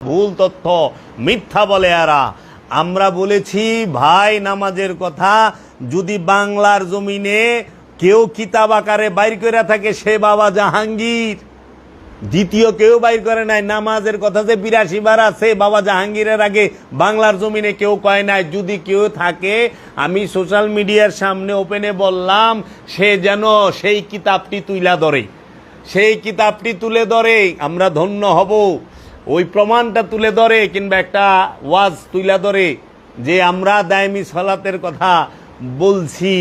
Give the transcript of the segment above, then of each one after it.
ভুল তথ্য, মিথ্যা বলে এরা। আমরা বলেছি ভাই নামাজের কথা যদি বাংলার জমিনে কেউ কিতাব আকারে বাইর করে থাকে সে বাবা জাহাঙ্গীর, দ্বিতীয় কেউ বাইর করে নাই। নামাজের কথা যে 82 বার আছে বাবা জাহাঙ্গীরের আগে বাংলার জমিনে কেউ কয় নাই। যদি কেউ থাকে আমি সোশ্যাল মিডিয়ার সামনে ওপেনে বললাম সে যেন সেই কিতাবটি তুলে ধরে, সেই কিতাবটি তুলে ধরে আমরা ধন্য হব। ওই প্রমাণটা তুলে ধরে কিংবা একটা ওয়াজ তুলে ধরে যে আমরা দায়মি সলাতের কথা বলছি।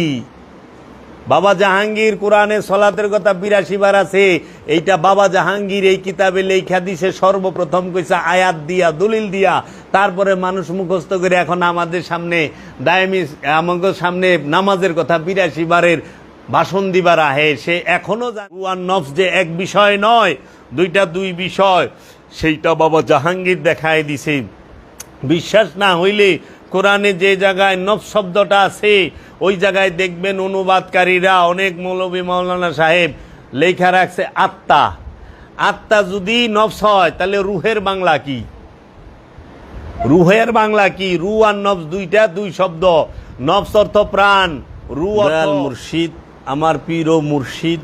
বাবা জাহাঙ্গীর কোরআনে সলাতের কথা 82 বার আছে, এইটা বাবা জাহাঙ্গীর এই কিতাবে লেখা দিছে। সর্বপ্রথম কইছে আয়াত দিয়া, দলিল দিয়া, তারপরে মানুষ মুখস্থ করে এখন আমাদের সামনে দায়মি আমাদের সামনে নামাজের কথা 82 বারের ভাষণ দিবার আহে। সে এখনো রুয়ান নফস যে এক বিষয় নয়, দুইটা দুই বিষয়, সেইটা বাবা জাহাঙ্গীর দেখায় দিছে। বিশ্বাস না হইলে কোরআনে যে জায়গায় নফস শব্দটা আছে ওই জায়গায় দেখবেন অনুবাদকারীরা অনেক মৌলভী মাওলানা সাহেব লেখা রাখছে আত্মা। আত্মা যদি নফস হয় তাহলে রুহের বাংলা কি? রুহের বাংলা কি? রু আর নফস দুইটা দুই শব্দ। নফস অর্থ প্রাণ, রু অর্থ মুর্শিদ। আমার পীর ও মুর্শিদ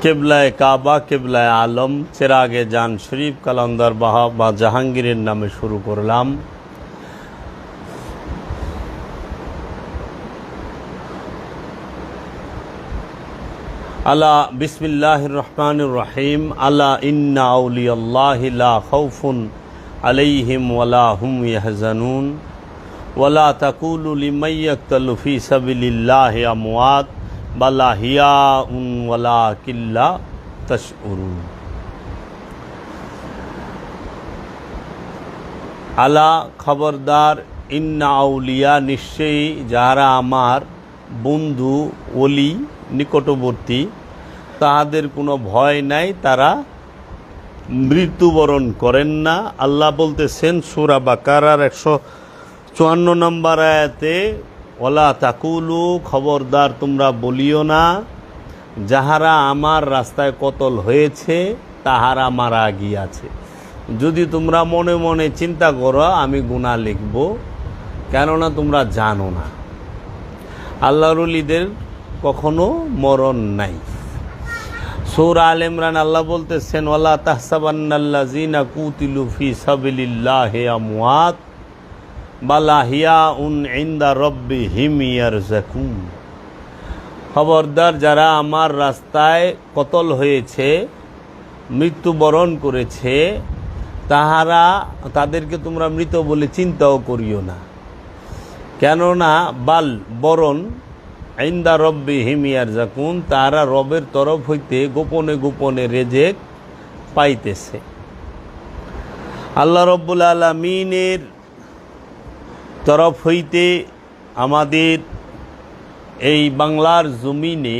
কেবলায় কাবা, কেবলায় আলম, চেরাগে জান শরীফ কালান্দার বাহা বা জাহাঙ্গীরের নামে শুরু করলাম। আলা বিসমিল্লাহির রহমানির রহিম। আলা ইন্না আউলিয়াল্লাহি লা খাউফুন আলাইহিম ওয়ালা হুম ইয়াহজানুন ওয়ালা তাকুলু লিমান ইয়াকতালু ফি সাবিলিল্লাহি আমওয়াত বাল আহইয়াউন ওয়ালাকিন লা তাশউরুন। আলা খবরদার, ইন্না আউলিয়া নিশ্চয়ই যাহারা আমার বন্ধু ওলি নিকটবর্তী তাহাদের কোনো ভয় নাই, তারা মৃত্যুবরণ করেন না। আল্লাহ বলতেছেন সূরা বাকারার 154 নম্বর আয়াতে, ওয়ালা তাকুলু, খবরদার তোমরা বলিও না, যাহারা আমার রাস্তায় কতল হয়েছে তাহারা মারা গিয়াছে। যদি তোমরা মনে মনে চিন্তা করো আমি গুনাহ লিখব, কেননা তোমরা জানো না আল্লাহর ওলিদের কখনো মরণ নাই। সূরা আল ইমরান আল্লাহ বলতেছেন ওয়ালা তাহসাবান্নাল্লাযিনা কুতিলু ফি সাবিলিল্লাহি আমওয়াত বাল আহইয়াউন ইনদা রাব্বিহিম ইয়ারযাকুন। খবরদার যারা আমার রাস্তায় কতল হয়েছে, মৃত্যুবরণ করেছে, তাদেরকে তোমরা মৃত বলে চিন্তাও করিও না, কেননা বাল বরণ ইনদা রাব্বিহিম ইয়ারযাকুন, তারা রবের তরফ হইতে গোপনে গোপনে রেজেক পাইতেছে। আল্লাহ রব্বুল আলামিনের তরফ হইতে আমাদের এই বাংলার জমিনে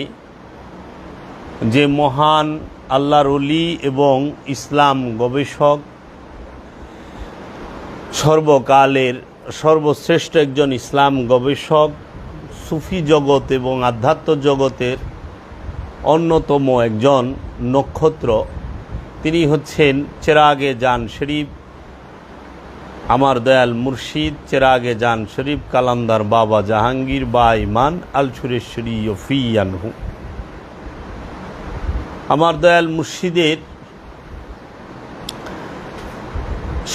যে মহান আল্লাহর ওলি এবং ইসলাম গবেষক, সর্বকালের সর্বশ্রেষ্ঠ একজন ইসলাম গবেষক, সুফি জগৎ এবং আধ্যাত্ম জগতের অন্যতম একজন নক্ষত্র, তিনি হচ্ছেন চেরাগে জান শরীফ আমার দয়াল মুর্শিদ চেরাগে জান শরীফ কালান্দার বাবা জাহাঙ্গীর বা ইমান আল সুরেশ্বরী ইয়ফিয়ানহু। আমার দয়াল মুর্শিদের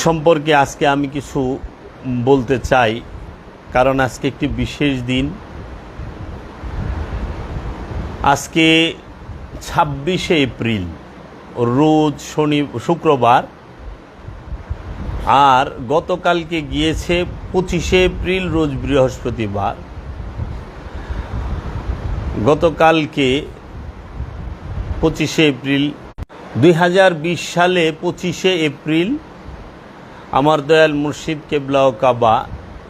সম্পর্কে আজকে আমি কিছু বলতে চাই, কারণ আজকে একটি বিশেষ দিন। আজকে 26শে এপ্রিল, রোজ শুক্রবার, আর গতকালকে গিয়েছে 25শে এপ্রিল রোজ বৃহস্পতিবার। গতকালকে 25শে এপ্রিল 2020 সালে 25শে এপ্রিল আমার দয়াল মুর্শিদ কেবলা ও কাবা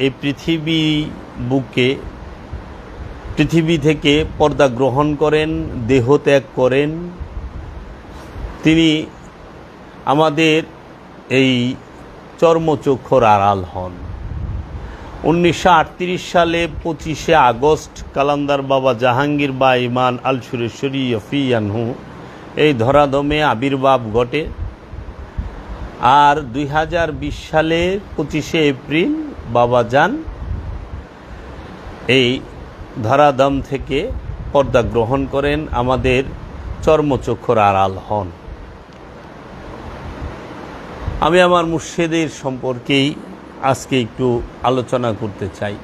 এই পৃথিবী থেকে পর্দা গ্রহণ করেন, দেহ ত্যাগ করেন। তিনি আমাদের এই চর্মচক্ষুর আড়াল হন। 1938 সালে 25শে আগস্ট কালান্দার বাবা জাহাঙ্গীর বা ইমান আল সুরেশ্বরী ইয়ফিয়ানহু এই ধরাধমে আবির্ভাব ঘটে। আর 2020 সালের 25শে এপ্রিল বাবা যান এই ধরাধাম থেকে পর্দা গ্রহণ করেন, আমাদের চর্মচক্ষুর আড়াল হন। আমি আমার মুর্শিদের সম্পর্কেই আজকে একটু আলোচনা করতে চাই।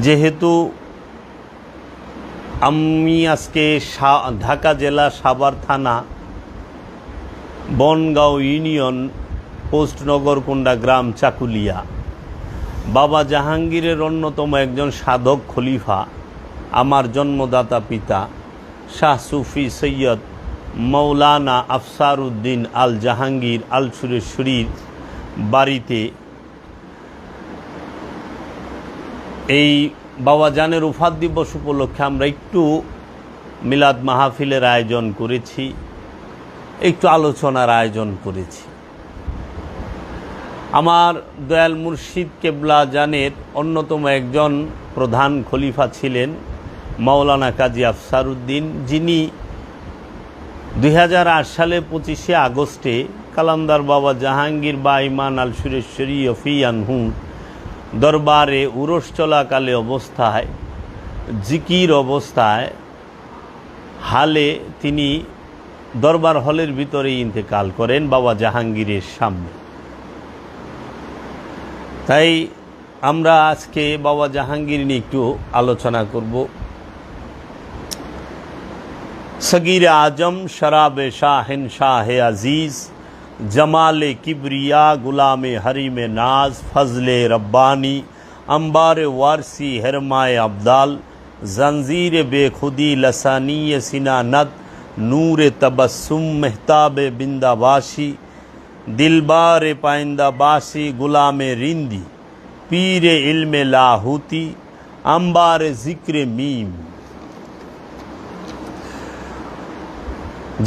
যেহেতু আমি আজকে ঢাকা জেলা সাভার থানা বনগাঁও ইউনিয়ন পোস্ট নগরকুণ্ডা গ্রাম চাকুলিয়া বাবা জাহাঙ্গীরের অন্যতম একজন সাধক খলিফা, আমার জন্মদাতা পিতা শাহ সুফি সৈয়দ মৌলানা আফসারউদ্দিন আল জাহাঙ্গীর আল সুরেশ্বরীর বাড়িতে এই বাবা জানের উফাত দিবস উপলক্ষে আমরা একটু মিলাদ মাহফিলের আয়োজন করেছি, একটু আলোচনার আয়োজন করেছি। আমার দয়াল মুর্শিদ কেবলা জানের অন্যতম একজন প্রধান খলিফা ছিলেন মাওলানা কাজী আফসারউদ্দিন, যিনি 2008 সালে 25শে আগস্টে কালান্দার বাবা জাহাঙ্গীর বা ইমান আল সুরেশ্বরী অফিয়ানহু দরবারে উরস চলাকালে অবস্থায় জিকির অবস্থায় হালে তিনি দরবার হলের ভিতরে ইন্তেকাল করেন বাবা জাহাঙ্গীরের সামনে। তাই আমরা আজকে বাবা জাহাঙ্গীর নিয়ে একটু আলোচনা করব। সগীর আজম শরাবে শাহিন শাহ আজিজ जमाल किबरिया गुलाम हरीम नाज फजले रब्बानी अंबार वारसी हरमाए अब्दाल जंजीर बेखुदी लसानी सिनानत नूर तबस्सुम महताब बिंदाबाशी दिलबार पाइंदाबाशी गुलाम रिंदी पीर इल्म लाहूती अंबार जिक्र मीम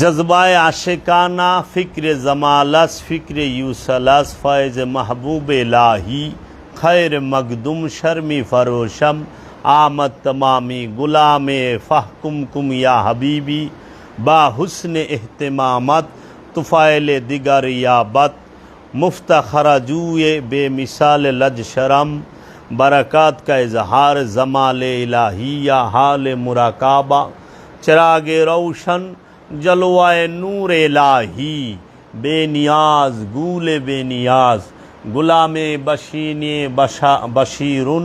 जज्बाए आशिकाना फ़िक्र जमालस फ़िक्र यूसलस फ़ैज़ महबूब लाही खैर मखदुम शर्मी फ़रोशम आमद तमामी गुलाम फ़हकुम कुम या हबीबी बा हुस्न एहतिमामत तुफ़ाइल दिगर याबत मुफ्तखरा जूए बेमिसाल लज शरम बरक़ात का इजहार जमाल इलाहिया हाल मुराकाबा चिराग रोशन जलवाए नूर इलाही बेनियाज गूले बेनियाज गुलामे बशीने बशीरुन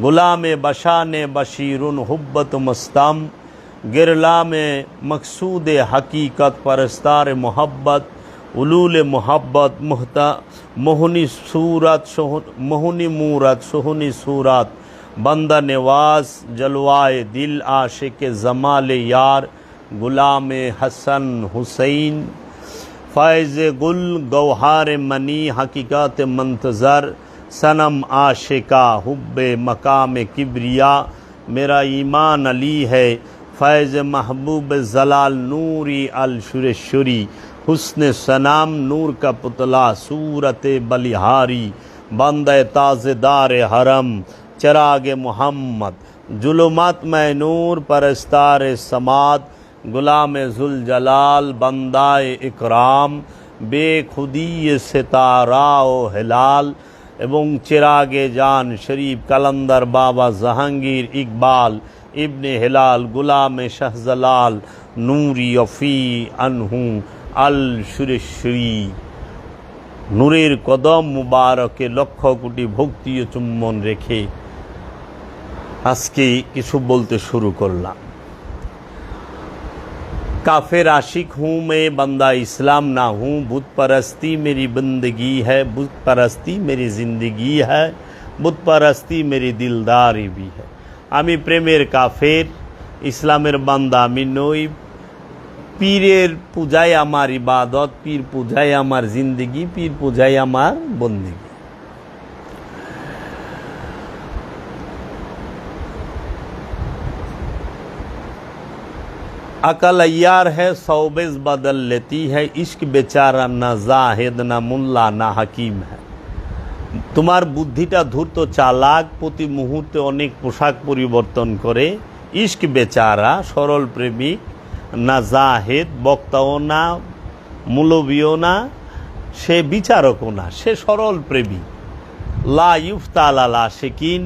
गुलामे बशाने बशीरुन हुब्बत मस्तम गिरला में मकसूद हकीकत परस्तार मोहब्बत उलूल मोहब्बत मोहनी सूरत मोहनी मूरत सोहनी सूरत बंदा नवाज जलवाए दिल आशिक जमाल यार गुलाम हसन हुसैन फ़ैज़ गुल गौहार मनी हकीकत मंतज़र सनम आशिका हुब्बे मकाम किबरिया मेरा ईमान अली है फ़ैज़ महबूब जलाल नूरी अल शुरेश्वरी हुस्न सनाम नूर का पुतला सूरत बलिहारी बंदे ताज़ेदार हरम चिराग मोहम्मद जुलुमत में नूर परस्तार समात गुलाम जुल जलाल बंदाए इकराम बेखुदी सितारा ও হেলাল এবং চিরাগে জান শরীফ কালান্দার বাবা জাহাঙ্গীর ইকবাল ইবনে হেলাল গুলাম শাহজালাল নূরি অফি আনহু আল সুরেশ্বরী নূরের কদম মুবারকে লক্ষ কোটি ভক্তি ও চুম্বন রেখে আজকে কিছু বলতে শুরু করলাম। काफिर आशिक हूँ मैं बंदा इस्लाम ना हूँ, बुत परस्ती मेरी बंदगी है, बुत परस्ती मेरी ज़िंदगी है, बुत परस्ती मेरी दिलदारी भी है। आमी प्रेमेर काफिर इस्लामेर बांदा आमी नई, पीरेर पूजाय आमार इबादत, पीर पूजाय आमार जिंदगी, पीर पूजाय आमार बंदगी। अकल अय्यार है सौबेज बदल लेती है, इश्क बेचारा ना जाहिद ना मुल्ला ना हकीम है। তোমার বুদ্ধিটা ধূর্ত চালাক, প্রতি মুহূর্তে অনেক পোশাক পরিবর্তন করে। ইশক বেচারা সরল প্রেমিক, না জাহেদ বক্তাও না, মৌলবীও না, সে বিচারকও না, সে সরল প্রেমী। লা ইউফতা আলা আশিকিন,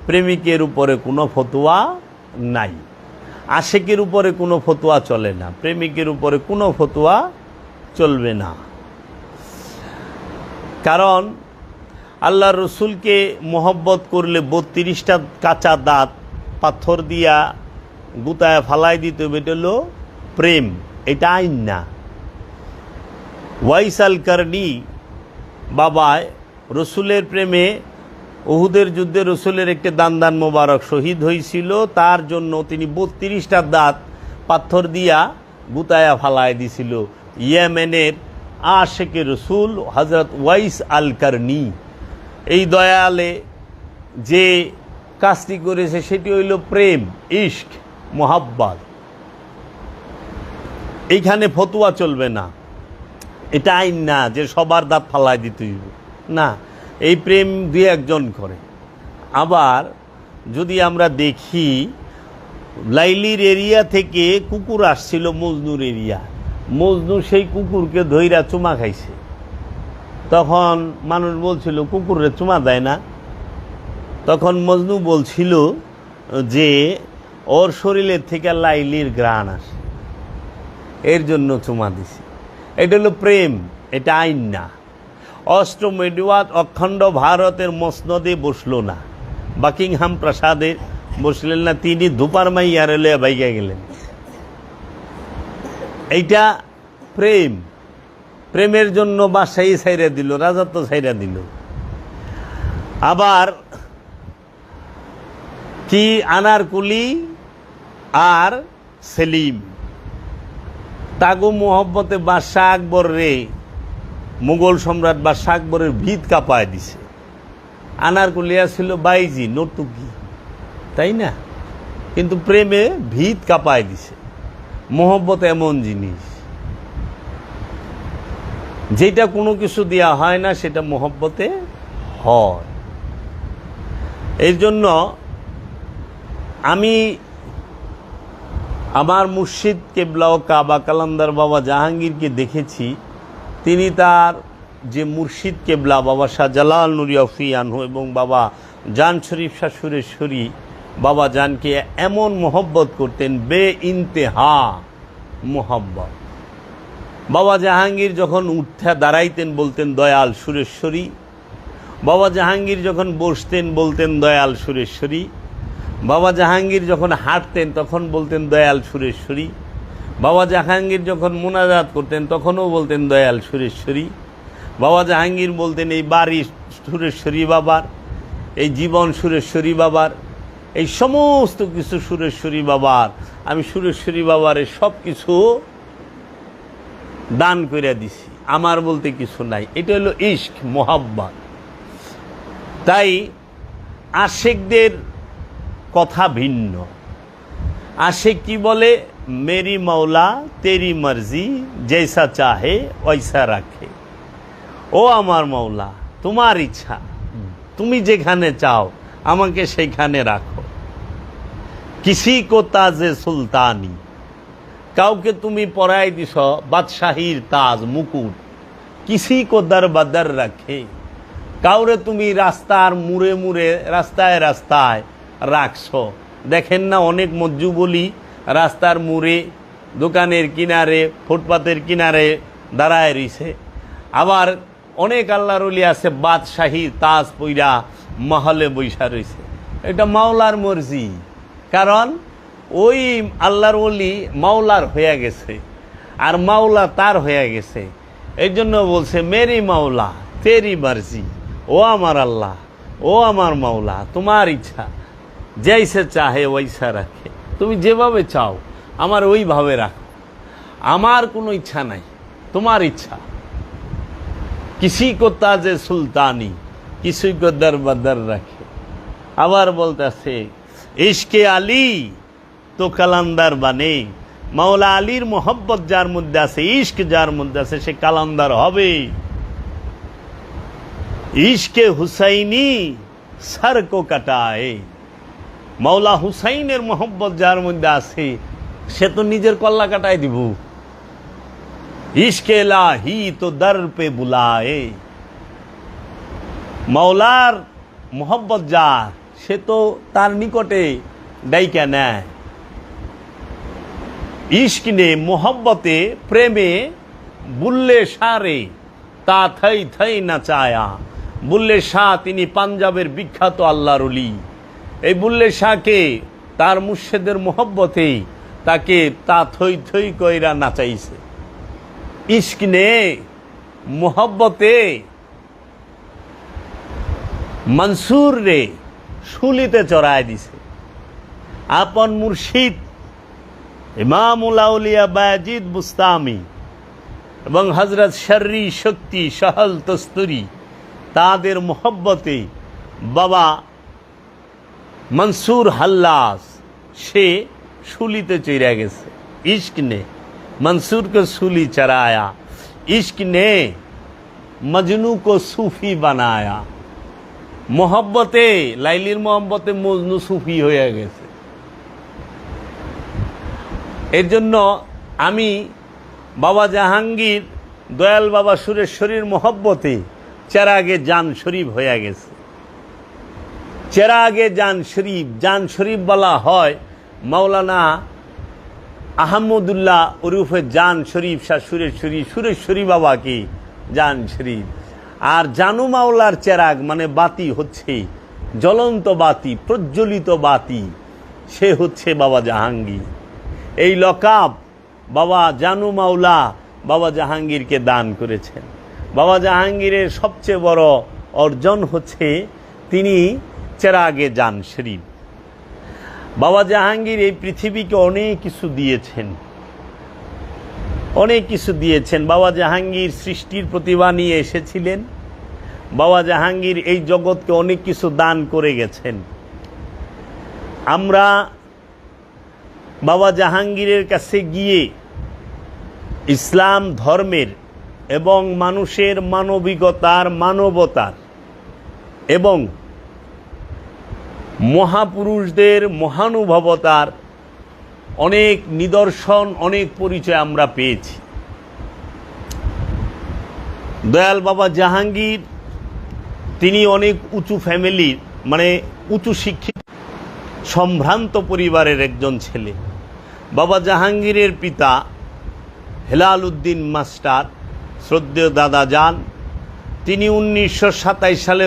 প্রেমিকের উপরে কোনো ফতোয়া নাই। আশিকের উপরে কোনো ফতোয়া চলে না, প্রেমিকের উপরে কোনো ফতোয়া চলবে না। কারণ আল্লাহ রসুলকে মোহব্বত করলে 32টা কাঁচা দাঁত পাথর দিয়া গুতায় ফালাই দিতে হবে, এটা হলো প্রেম, এটা আইন না। ওয়াইস আল কারনি বাবা রসুলের প্রেমে উহুদের যুদ্ধে রসুলের একটি দান মোবারক শহীদ হয়েছিল, তার জন্য তিনি 32টা দাঁত পাথর দিয়া গুতায়া ফালাই দিছিল। ইয়েমেনের আশেকে রসুল হজরত ওয়াইস আল কারনি, এই দয়ালে যে কাজটি করেছে সেটি হইল প্রেম, ইশক, মোহাব্বত। এইখানে ফতোয়া চলবে না, এটা আইন না যে সবার দাঁত ফালাই দিতে হইব না, এই প্রেম দুই একজন করে। আবার যদি আমরা দেখি লাইলির এরিয়া থেকে কুকুর আসছিল মজনুর এরিয়া, মজনু সেই কুকুরকে ধইরা চুমা খাইছে। তখন মানুষ বলছিল কুকুরে চুমা দেয় না, তখন মজনু বলছিল যে ওর শরীরের থেকে লাইলির ঘ্রাণ আসে, এর জন্য চুমা দিছে। এটা হলো প্রেম, এটা আইন না। অষ্টম এডওয়ার্ড অখণ্ড ভারতের মসনদে বসলো না, বাকিংহাম প্রাসাদে বসলেন না, তিনি ধুপার মাইয়ার লইয়া বাইকা গেলেন। এইটা প্রেম, প্রেমের জন্য বাদশাহী ছাইরা দিল, রাজত্ব ছাইরা দিল। আবার কি আনারকুলি আর সেলিম, তাগো মোহব্বতে বাদশাহ আকবর রে, মুঘল সম্রাট বাদশাহ আকবরের ভিত কাঁপায় দিছে। আনারকুলিয়া ছিল বাইজি, নর্তুকি, তাই না? কিন্তু প্রেমে ভিত কাঁপায় দিছে। মোহব্বত এমন জিনিস যেটা কোনো কিছু দেওয়া হয় না, সেটা মোহব্বতে হয়। এর জন্য আমি আমার মুর্শিদ কেবলা ও কাবা কালান্দার বাবা জাহাঙ্গীরকে দেখেছি, তিনি তার যে মুর্শিদ কেবলা বাবা শাহজালাল নুরি অফি আনহু এবং বাবা জান শরীফ শাহ সুরেশ্বরী বাবা জানকে এমন মোহব্বত করতেন, বে ইন্তেহা মোহব্বত। বাবা জাহাঙ্গীর যখন উঠতে দাঁড়াইতেন বলতেন দয়াল সুরেশ্বরী, বাবা জাহাঙ্গীর যখন বসতেন বলতেন দয়াল সুরেশ্বরী, বাবা জাহাঙ্গীর যখন হাঁটতেন তখন বলতেন দয়াল সুরেশ্বরী, বাবা জাহাঙ্গীর যখন মোনাজাত করতেন তখনও বলতেন দয়াল সুরেশ্বরী। বাবা জাহাঙ্গীর বলতেন এই বাড়ি সুরেশ্বরী বাবার, এই জীবন সুরেশ্বরী বাবার, এই সমস্ত কিছু সুরেশ্বরী বাবার, আমি সুরেশ্বরী বাবারে সব কিছু দান করে দিছি, আমার বলতে কিছু নাই। এটা হলো ইশক, মোহাব্বত। তাই আশেকদের কথা ভিন্ন। আশেক কি বলে, মেরি মৌলা তেরি মর্জি, জৈসা চাহে ওইসা রাখে। ও আমার মৌলা, তোমার ইচ্ছা, তুমি যেখানে চাও আমাকে সেখানে রাখো। কিসি কো তাজে সুলতানি, কাউকে তুমি পরাই দিছ বাদশাহীর তাজ মুকুট। কিসি কো দর বদর রাখে, কাউরে তুমি রাস্তার মুড়ে মুড়ে রাস্তায় রাস্তায় রাখছো। দেখেন না অনেক মজ্জু বলি রাস্তার মুড়ে, দোকানের কিনারে, ফুটপাতের কিনারে দাঁড়ায় রইছে। আবার অনেক আল্লাহর ওলি আছে বাদশাহীর তাজ পইরা মহলে বৈশা রয়েছে। এটা মাওলার মর্জি, কারণ ওই আল্লাহর ওলি মাওলার হয়ে গেছে আর মাওলা তার হয়ে গেছে। এই জন্য বলছে মেরি মাওলা তেরি মর্জি, ও আমার আল্লাহ, ও আমার মাওলা, তোমার ইচ্ছা, জৈসে চাহে ওইসা রাখে। তুমি যেভাবে চাও আমার ওইভাবে রাখো, আমার কোনো ইচ্ছা নাই, তোমার ইচ্ছা। কিসি কো তাজে সুলতানি, কিসি কো দর বদর রাখে। আবার বলতেছে ইশকে আলী তো কালান্দার বানে, মাওলা আলীর মোহব্বত যার মধ্যে আছে, ইশক যার মধ্যে আছে, সে কালান্দার হবে। ইশকে হুসাইনি সর কো কাটায়, মাওলা হুসাইনের মোহব্বত যার মধ্যে আছে সে তো নিজের কল্লা কাটায় দিব। ইশকে ইলাহি তো দর পে বুলায়ে। মাওলার মোহব্বত যার, সে তো তার নিকটে ডাইকা নেয়। ইশক নে মোহব্বতে প্রেমে বুল্লে শাহরে তা থই থই নাচায়া। বুল্লে শাহ তিনি পাঞ্জাবের বিখ্যাত আল্লাহর ওলি। এই বুল্লে শাহকে তার মুর্শিদের মোহব্বতে তাকে তা থই থই কইরা নাচাইছে। ইশক নে মোহব্বতে মনসুর রে শুলিতে চড়ায় দিছে। আপন মুর্শিদ ইমামুল আউলিয়া বাজিদ বুস্তামি এবং হজরত শর্রি শক্তি সহল তস্তুরি, তাদের মোহব্বতে বাবা মনসুর হাল্লাস সে শুলিতে চড়া গেছে। इश्क ने मंसूर को सूली चराया, इश्क ने मजनू को सूफी बनाया। मोहब्बते लाइलिर मोहब्बते मजनू सूफी হয়ে গেছে। এর জন্য আমি বাবা জাহাঙ্গীর দয়াল বাবা সুরেশ্বরীর মোহব্বতে চেরাগে জান শরীফ হয়ে গেছে। চেরাগে জান শরীফ বলা হয় মাওলানা আহমদুল্লাহ ওরফে জান শরীফ শাহ সুরেশ্বরী বাবাকে জান শরীফ। আর জানু মাওলার চেরাগ মানে বাতি হচ্ছে জ্বলন্ত বাতি, প্রজ্বলিত বাতি, সে হচ্ছে বাবা জাহাঙ্গীর। এই লকাব বাবা জানু মাওলা বাবা জাহাঙ্গীরকে দান করেছেন। বাবা জাহাঙ্গীরের সবচেয়ে বড় অর্জন হচ্ছে তিনি চেরাগে জান শরীফ। বাবা জাহাঙ্গীর এই পৃথিবীকে অনেক কিছু দিয়েছেন, অনেক কিছু দিয়েছেন। বাবা জাহাঙ্গীর সৃষ্টির প্রতিভা নিয়ে এসেছিলেন। বাবা জাহাঙ্গীর এই জগৎকে অনেক কিছু দান করে গেছেন। আমরা বাবা জাহাঙ্গীরের কাছে গিয়ে ইসলাম ধর্মের এবং মানুষের মানবিকতার, মানবতার এবং মহাপুরুষদের মহানুভবতার অনেক নিদর্শন, অনেক পরিচয় আমরা পেয়েছি। দয়াল বাবা জাহাঙ্গীর তিনি অনেক উঁচু ফ্যামিলির, মানে উঁচু শিক্ষিত সম্ভ্রান্ত পরিবারের একজন ছেলে। বাবা জাহাঙ্গীরের পিতা হেলাল উদ্দিন মাস্টার, শ্রদ্ধেয় দাদা যান, তিনি 1916 সালে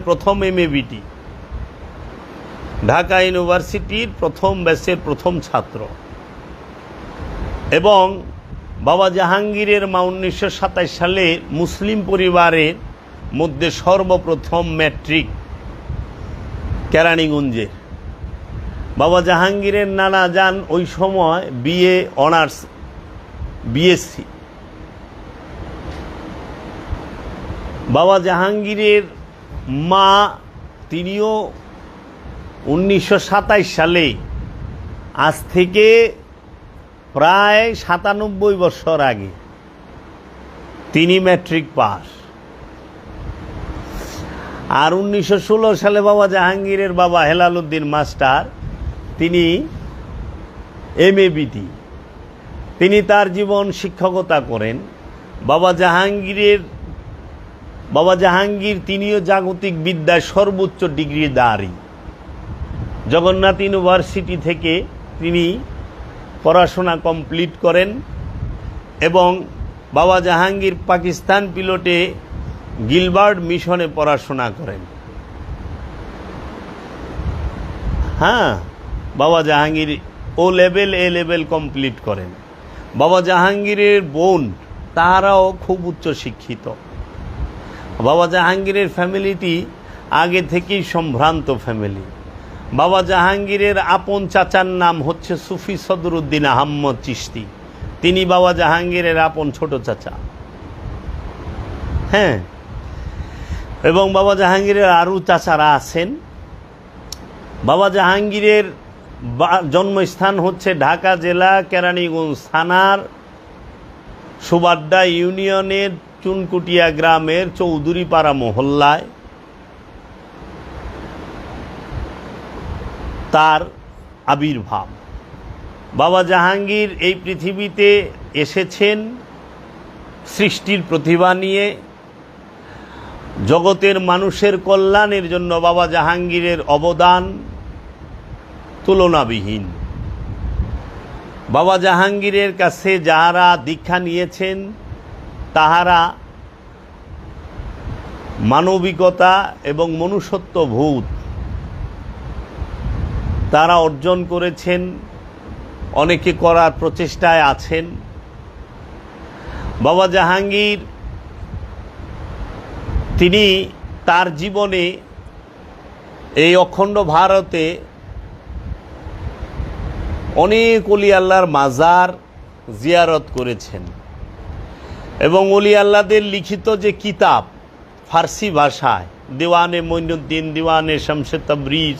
প্রথম MA-BT ঢাকা ইউনিভার্সিটির প্রথম ব্যাচের প্রথম ছাত্র। এবং বাবা জাহাঙ্গীরের মা 1927 সালে মুসলিম পরিবারের মধ্যে সর্বপ্রথম ম্যাট্রিক কেরানীগঞ্জের। বাবা জাহাঙ্গীরের নানা যান ওই সময় BA অনার্স BSc। বাবা জাহাঙ্গীরের মা তিনিও 1927 সালে, আজ থেকে প্রায় 97 বছর আগে তিনি ম্যাট্রিক পাস। আর 1916 সালে বাবা জাহাঙ্গীরের বাবা হেলাল উদ্দিন মাস্টার, তিনি MA-BT। তিনি তার জীবন শিক্ষকতা করেন। বাবা জাহাঙ্গীর তিনিও জাগতিক বিদ্যায় সর্বোচ্চ ডিগ্রিধারী। জগন্নাথ ইউনিভার্সিটি থেকে তিনি পড়াশোনা কমপ্লিট করেন এবং বাবা জাহাঙ্গীর পাকিস্তান পিলটে গিলবার্ট মিশনে পড়াশোনা করেন। হ্যাঁ, বাবা জাহাঙ্গীর A লেভেল কমপ্লিট করেন। বাবা জাহাঙ্গীরের বোন তারাও খুব উচ্চ শিক্ষিত। বাবা জাহাঙ্গীরের ফ্যামিলিটি আগে থেকেই সম্ভ্রান্ত ফ্যামিলি। বাবা জাহাঙ্গীরের আপন চাচার নাম হচ্ছে সুফি সদরুদ্দিন আহমদ চিশতি। তিনি বাবা জাহাঙ্গীরের আপন ছোট চাচা। হ্যাঁ, এবং বাবা জাহাঙ্গীরের আরও চাচারা আছেন। বাবা জাহাঙ্গীরের জন্মস্থান হচ্ছে ঢাকা জেলা কেরানীগঞ্জ থানার সুবাড্ডা ইউনিয়নের চুনকুটিয়া গ্রামের চৌধুরীপাড়া মহল্লায় তার আবির্ভাব। বাবা জাহাঙ্গীর এই পৃথিবীতে এসেছেন সৃষ্টির প্রতিভা নিয়ে, জগতের মানুষের কল্যাণের জন্য বাবা জাহাঙ্গীরের অবদান তুলনাবিহীন। বাবা জাহাঙ্গীরের কাছে যারা দীক্ষা নিয়েছেন তাহারা মানবিকতা এবং মনুষ্যত্ববোধ তারা অর্জন করেছেন, অনেকে করার প্রচেষ্টায় আছেন। বাবা জাহাঙ্গীর তিনি তার জীবনে এই অখণ্ড ভারতে অনেক ওলি আল্লাহর মাজার জিয়ারত করেছেন এবং ওলি আল্লাহদের লিখিত যে কিতাব ফার্সি ভাষায়, দেওয়ানে মঈনুদ্দিন, দেওয়ানে শামসে তাবরিজ,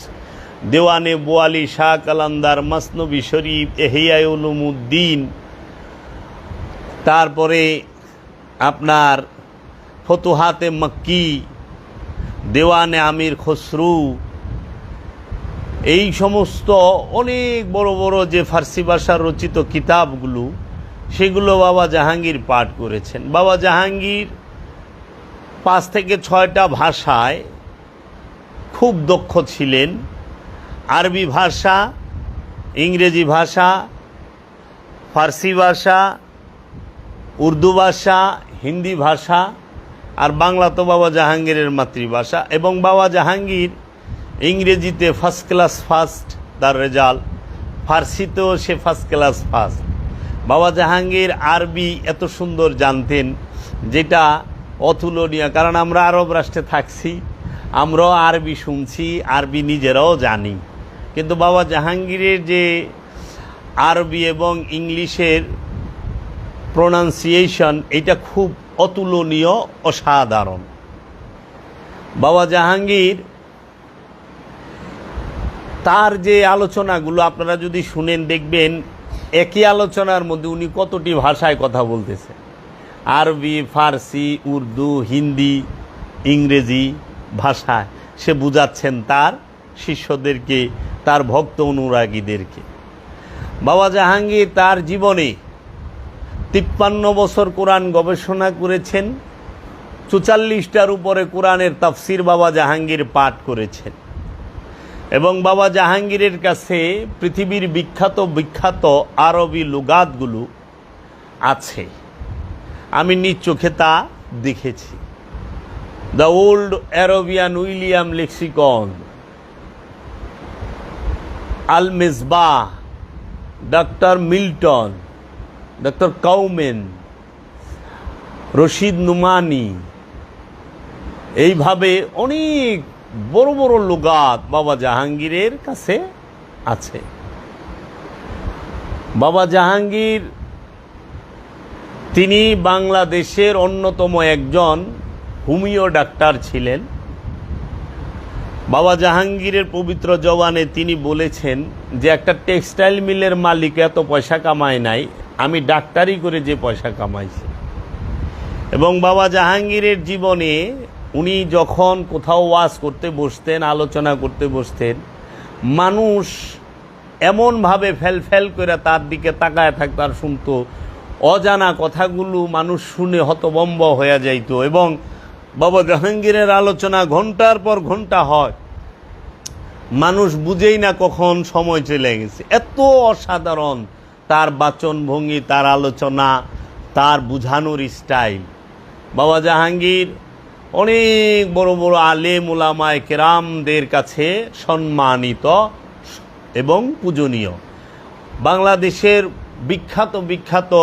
দেওয়ানে বোয়ালি শাহ কালান্দার, মসনবী শরীফ, ইহয়া উলুমুদ্দিন, তারপরে আপনার ফতুহাতে মক্কি, দেওয়ানে আমির খসরু, এই সমস্ত অনেক বড় বড় যে ফার্সি ভাষার রচিত কিতাবগুলো সেগুলো বাবা জাহাঙ্গীর পাঠ করেছেন। বাবা জাহাঙ্গীর 5 থেকে 6টা ভাষায় খুব দক্ষ ছিলেন। আরবি ভাষা, ইংরেজি ভাষা, ফার্সি ভাষা, উর্দু ভাষা, হিন্দি ভাষা, আর বাংলা তো বাবা জাহাঙ্গীরের মাতৃভাষা। এবং বাবা জাহাঙ্গীর ইংরেজিতে ফার্স্ট ক্লাস ফার্স্ট তার রেজাল্ট, ফার্সিতেও সে ফার্স্ট ক্লাস ফার্স্ট। বাবা জাহাঙ্গীর আরবি এত সুন্দর জানতেন যেটা অতুলনীয়, কারণ আমরা আরব রাষ্ট্রে থাকছি, আমরাও আরবি শুনছি, আরবি নিজেরাও জানি, কিন্তু বাবা জাহাঙ্গীরের যে আরবি এবং ইংলিশের প্রোনাউন্সিয়েশন এটা খুব অতুলনীয়, অসাধারণ। বাবা জাহাঙ্গীর তার যে আলোচনাগুলো আপনারা যদি শুনেন দেখবেন একই আলোচনার মধ্যে উনি কতটি ভাষায় কথা বলতেছে, আরবি, ফার্সি, উর্দু, হিন্দি, ইংরেজি ভাষায় সে বুঝাচ্ছেন তার শিষ্যদেরকে, তার ভক্ত অনুরাগীদেরকে। বাবা জাহাঙ্গীর তার জীবনে 53 বছর কোরআন গবেষণা করেছেন, 44টার উপরে কোরআনের তাফসির বাবা জাহাঙ্গীর পাঠ করেছেন এবং বাবা জাহাঙ্গীরের কাছে পৃথিবীর বিখ্যাত বিখ্যাত আরবি লুগাতগুলো আছে, আমি নিজ চোখে তা দেখেছি। The old Arabian William lexicon, Al Misbah, doctor Milton, doctor Cowman, Rashid Numani, এইভাবে অনেক বড় বড় লুগাত বাবা জাহাঙ্গীরের কাছে আছে। বাবা জাহাঙ্গীর তিনি বাংলাদেশের অন্যতম একজন হোমিও ডাক্তার ছিলেন। বাবা জাহাঙ্গীরের পবিত্র জবানে তিনি বলেছেন যে একটা টেক্সটাইল মিলের মালিক এত পয়সা কামায় নাই, আমি ডাক্তারি করে যে পয়সা কামাইছি। এবং বাবা জাহাঙ্গীরের জীবনে উনি যখন কোথাও ওয়াজ করতে বসতেন, আলোচনা করতে বসতেন, মানুষ এমনভাবে ফেল করে তার দিকে তাকায় থাকতো আর শুনতো, অজানা কথাগুলো মানুষ শুনে হতভম্ব হয়ে যাইত। এবং বাবা জাহাঙ্গীরের আলোচনা ঘন্টার পর ঘন্টা হয়, মানুষ বুঝেই না কখন সময় চলে গেছে। এত অসাধারণ তার বাচনভঙ্গি, তার আলোচনা, তার বুঝানোর স্টাইল। বাবা জাহাঙ্গীর অনেক বড় বড় আলেম উলামায়ে কেরামদের কাছে সম্মানিত এবং পূজনীয়। বাংলাদেশের বিখ্যাত বিখ্যাত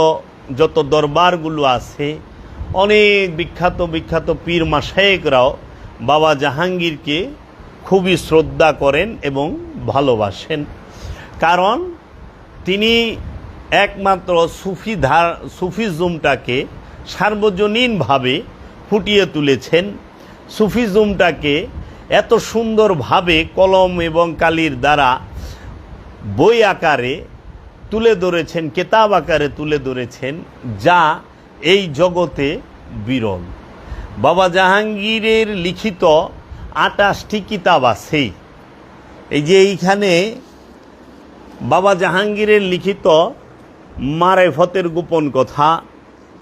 যত দরবারগুলো আছে, অনেক বিখ্যাত বিখ্যাত পীর মাশায়েখরাও বাবা জাহাঙ্গীরকে খুবই শ্রদ্ধা করেন এবং ভালোবাসেন, কারণ তিনি একমাত্র সুফিজমটাকে সার্বজনীনভাবে ফুটিয়ে তুলেছেন। সুফিজমটাকে এত সুন্দরভাবে কলম এবং কালির দ্বারা বই আকারে তুলে ধরেছেন, কেতাব আকারে তুলে ধরেছেন, যা এই জগতে বিরল। বাবা জাহাঙ্গীরের লিখিত 28টি কিতাব আছে। এই যে এইখানে বাবা জাহাঙ্গীরের লিখিত মারেফতের গোপন কথা,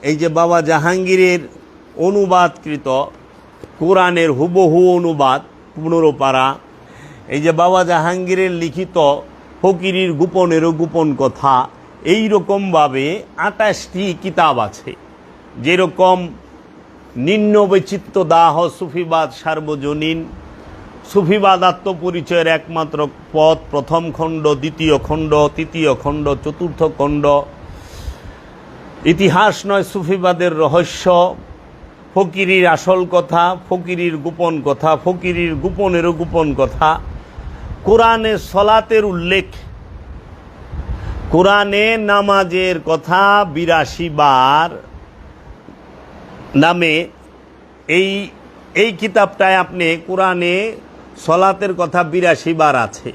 এই যে বাবা জাহাঙ্গীরের অনুবাদকৃত কোরআনের হুবহু অনুবাদ 15 পারা, এই যে বাবা জাহাঙ্গীরের লিখিত ফকিরির গোপনেরও গোপন কথা, এই রকমভাবে 28টি কিতাব আছে। যেরকম নিম্ন বৈচিত্র্য দাহ সুফিবাদ সার্বজনীন, সুফিবাদ আত্মপরিচয়ের একমাত্র পথ, প্রথম খণ্ড, দ্বিতীয় খণ্ড, তৃতীয় খণ্ড, চতুর্থ খণ্ড, ইতিহাস নয় সুফিবাদের রহস্য, ফকিরির আসল কথা, ফকিরির গোপন কথা, ফকিরির গোপনেরও গোপন কথা, কোরআনে সলাতের উল্লেখ, কোরআনে নামাজের কথা 82 বার নামে এই কিতাবটায় আপনি কোরআনে সলাতের কথা 82 বার আছে।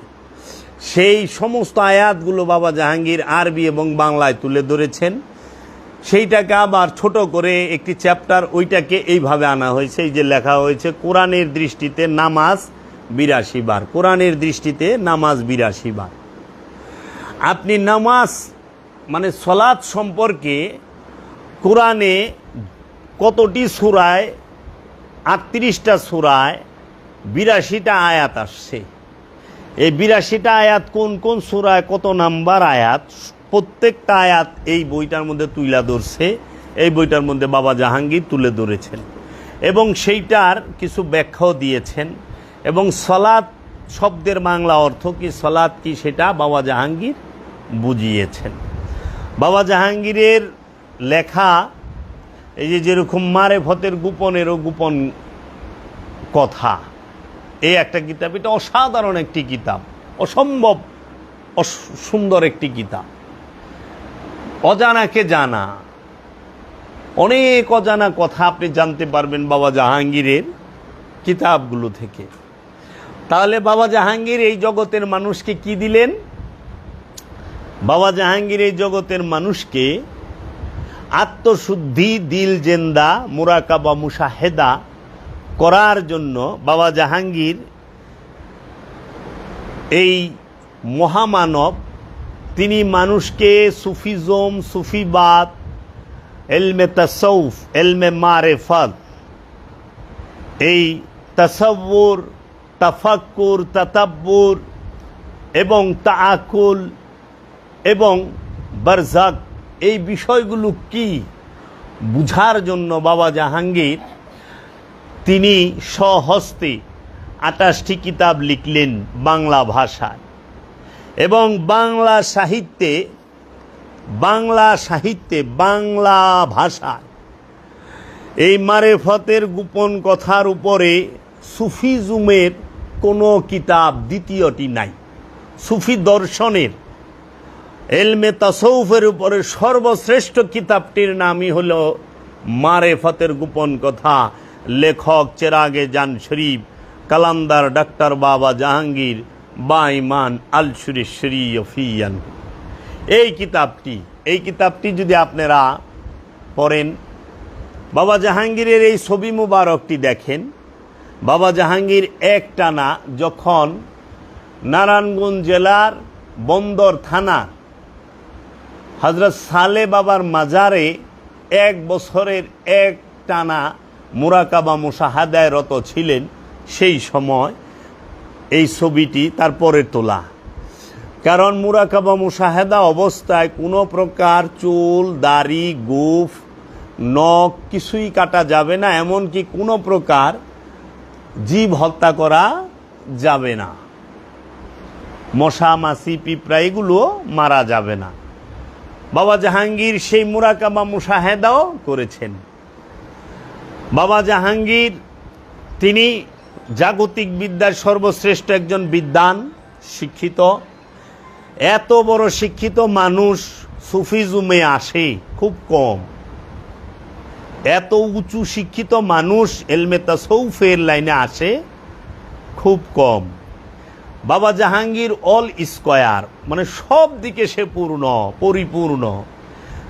সেই সমস্ত আয়াতগুলো বাবা জাহাঙ্গীর আরবি এবং বাংলায় তুলে ধরেছেন। সেইটাকে আবার ছোট করে একটি চ্যাপ্টার, ওইটাকে এইভাবে আনা হয়েছে, এই যে লেখা হয়েছে কোরআনের দৃষ্টিতে নামাজ 82 বার, কোরআনের দৃষ্টিতে নামাজ 82 বার। আপনি নামাজ মানে সলাৎ সম্পর্কে কোরআনে কতটি সূরায়, 38টা সূরায় 82টা আয়াত আসছে। এই 82টা আয়াত কোন কোন সূরায় কত নাম্বার আয়াত, প্রত্যেকটা আয়াত এই বইটার মধ্যে তুলে ধরছে। এই বইটার মধ্যে বাবা জাহাঙ্গীর তুলে ধরেছেন এবং সেইটার কিছু ব্যাখ্যাও দিয়েছেন। এবং সলাৎ শব্দের বাংলা অর্থ কি, সলাৎ কি, সেটা বাবা জাহাঙ্গীর বুঝিয়েছেন। বাবা জাহাঙ্গীরের লেখা এই যে যেরকম মারেফতের গোপনেরও গোপন কথা, এই একটা কিতাব, এটা অসাধারণ একটি কিতাব, অসম্ভব সুন্দর একটি কিতাব। অজানাকে জানা, অনেক অজানা কথা আপনি জানতে পারবেন বাবা জাহাঙ্গীরের কিতাবগুলো থেকে। তাহলে বাবা জাহাঙ্গীর এই জগতের মানুষকে কি দিলেন? বাবা জাহাঙ্গীর এই জগতের মানুষকে আত্মশুদ্ধি, দিল জেন্দা, মুরাকাবা, মুশাহেদা করার জন্য বাবা জাহাঙ্গীর এই মহামানব, তিনি মানুষকে সুফিজম, সুফিবাদ, এলমে তাসাউফ, এলমে মারেফত, এই তাসাব্বুর, তাফাক্কুর, তাতাব্বুর এবং তাআকুল এবং বারজাক, এই বিষয়গুলো কি বুঝার জন্য বাবা জাহাঙ্গীর তিনি স্বহস্তে 28টি কিতাব লিখলেন বাংলা ভাষায়। এবং বাংলা সাহিত্যে বাংলা ভাষায় এই মারেফতের গোপন কথার উপরে সুফিজমের কোনো কিতাব দ্বিতীয়টি নাই। সুফি দর্শনের, এলমে তাসাউফের উপরে সর্বশ্রেষ্ঠ কিতাবটির নামই হল মারেফতের গোপন কথা। লেখক চেরাগে জান শরীফ, কালান্দার ডাক্তার বাবা জাহাঙ্গীর বা ইমান আল শরীফিয়ান। এই কিতাবটি যদি আপনারা পড়েন, বাবা জাহাঙ্গীরের এই ছবি মুবারকটি দেখেন। বাবা জাহাঙ্গীর একটানা যখন নারায়ণগঞ্জ জেলার বন্দর থানার হযরত সালে বাবার মাজারে 1 বছরের একটানা মুরাকাবা মুশাহাদায় রত ছিলেন, সেই সময় এই ছবিটি তারপরে তোলা। কারণ মুরাকাবা মুশাহাদা অবস্থায় কোনো প্রকার চুল, দাড়ি, গোঁফ, নখ কিছুই কাটা যাবে না, এমনকি কোনো প্রকার জীব হত্যা করা যাবে না, মশা, মাছি, পিঁপড়া এগুলো মারা যাবে না। বাবা জাহাঙ্গীর সেই মুরাকাবা মুশাহাদাও করেছেন। বাবা জাহাঙ্গীর তিনি জাগতিক বিদ্যার সর্বশ্রেষ্ঠ একজন বিদ্বান, শিক্ষিত। এত বড় শিক্ষিত মানুষ সুফিজমে আসে খুব কম। এত উঁচু শিক্ষিত মানুষ এলমে তাসাউফের লাইনে আসে খুব কম। বাবা জাহাঙ্গীর অল স্কয়ার, মানে সব দিকে সে পরিপূর্ণ।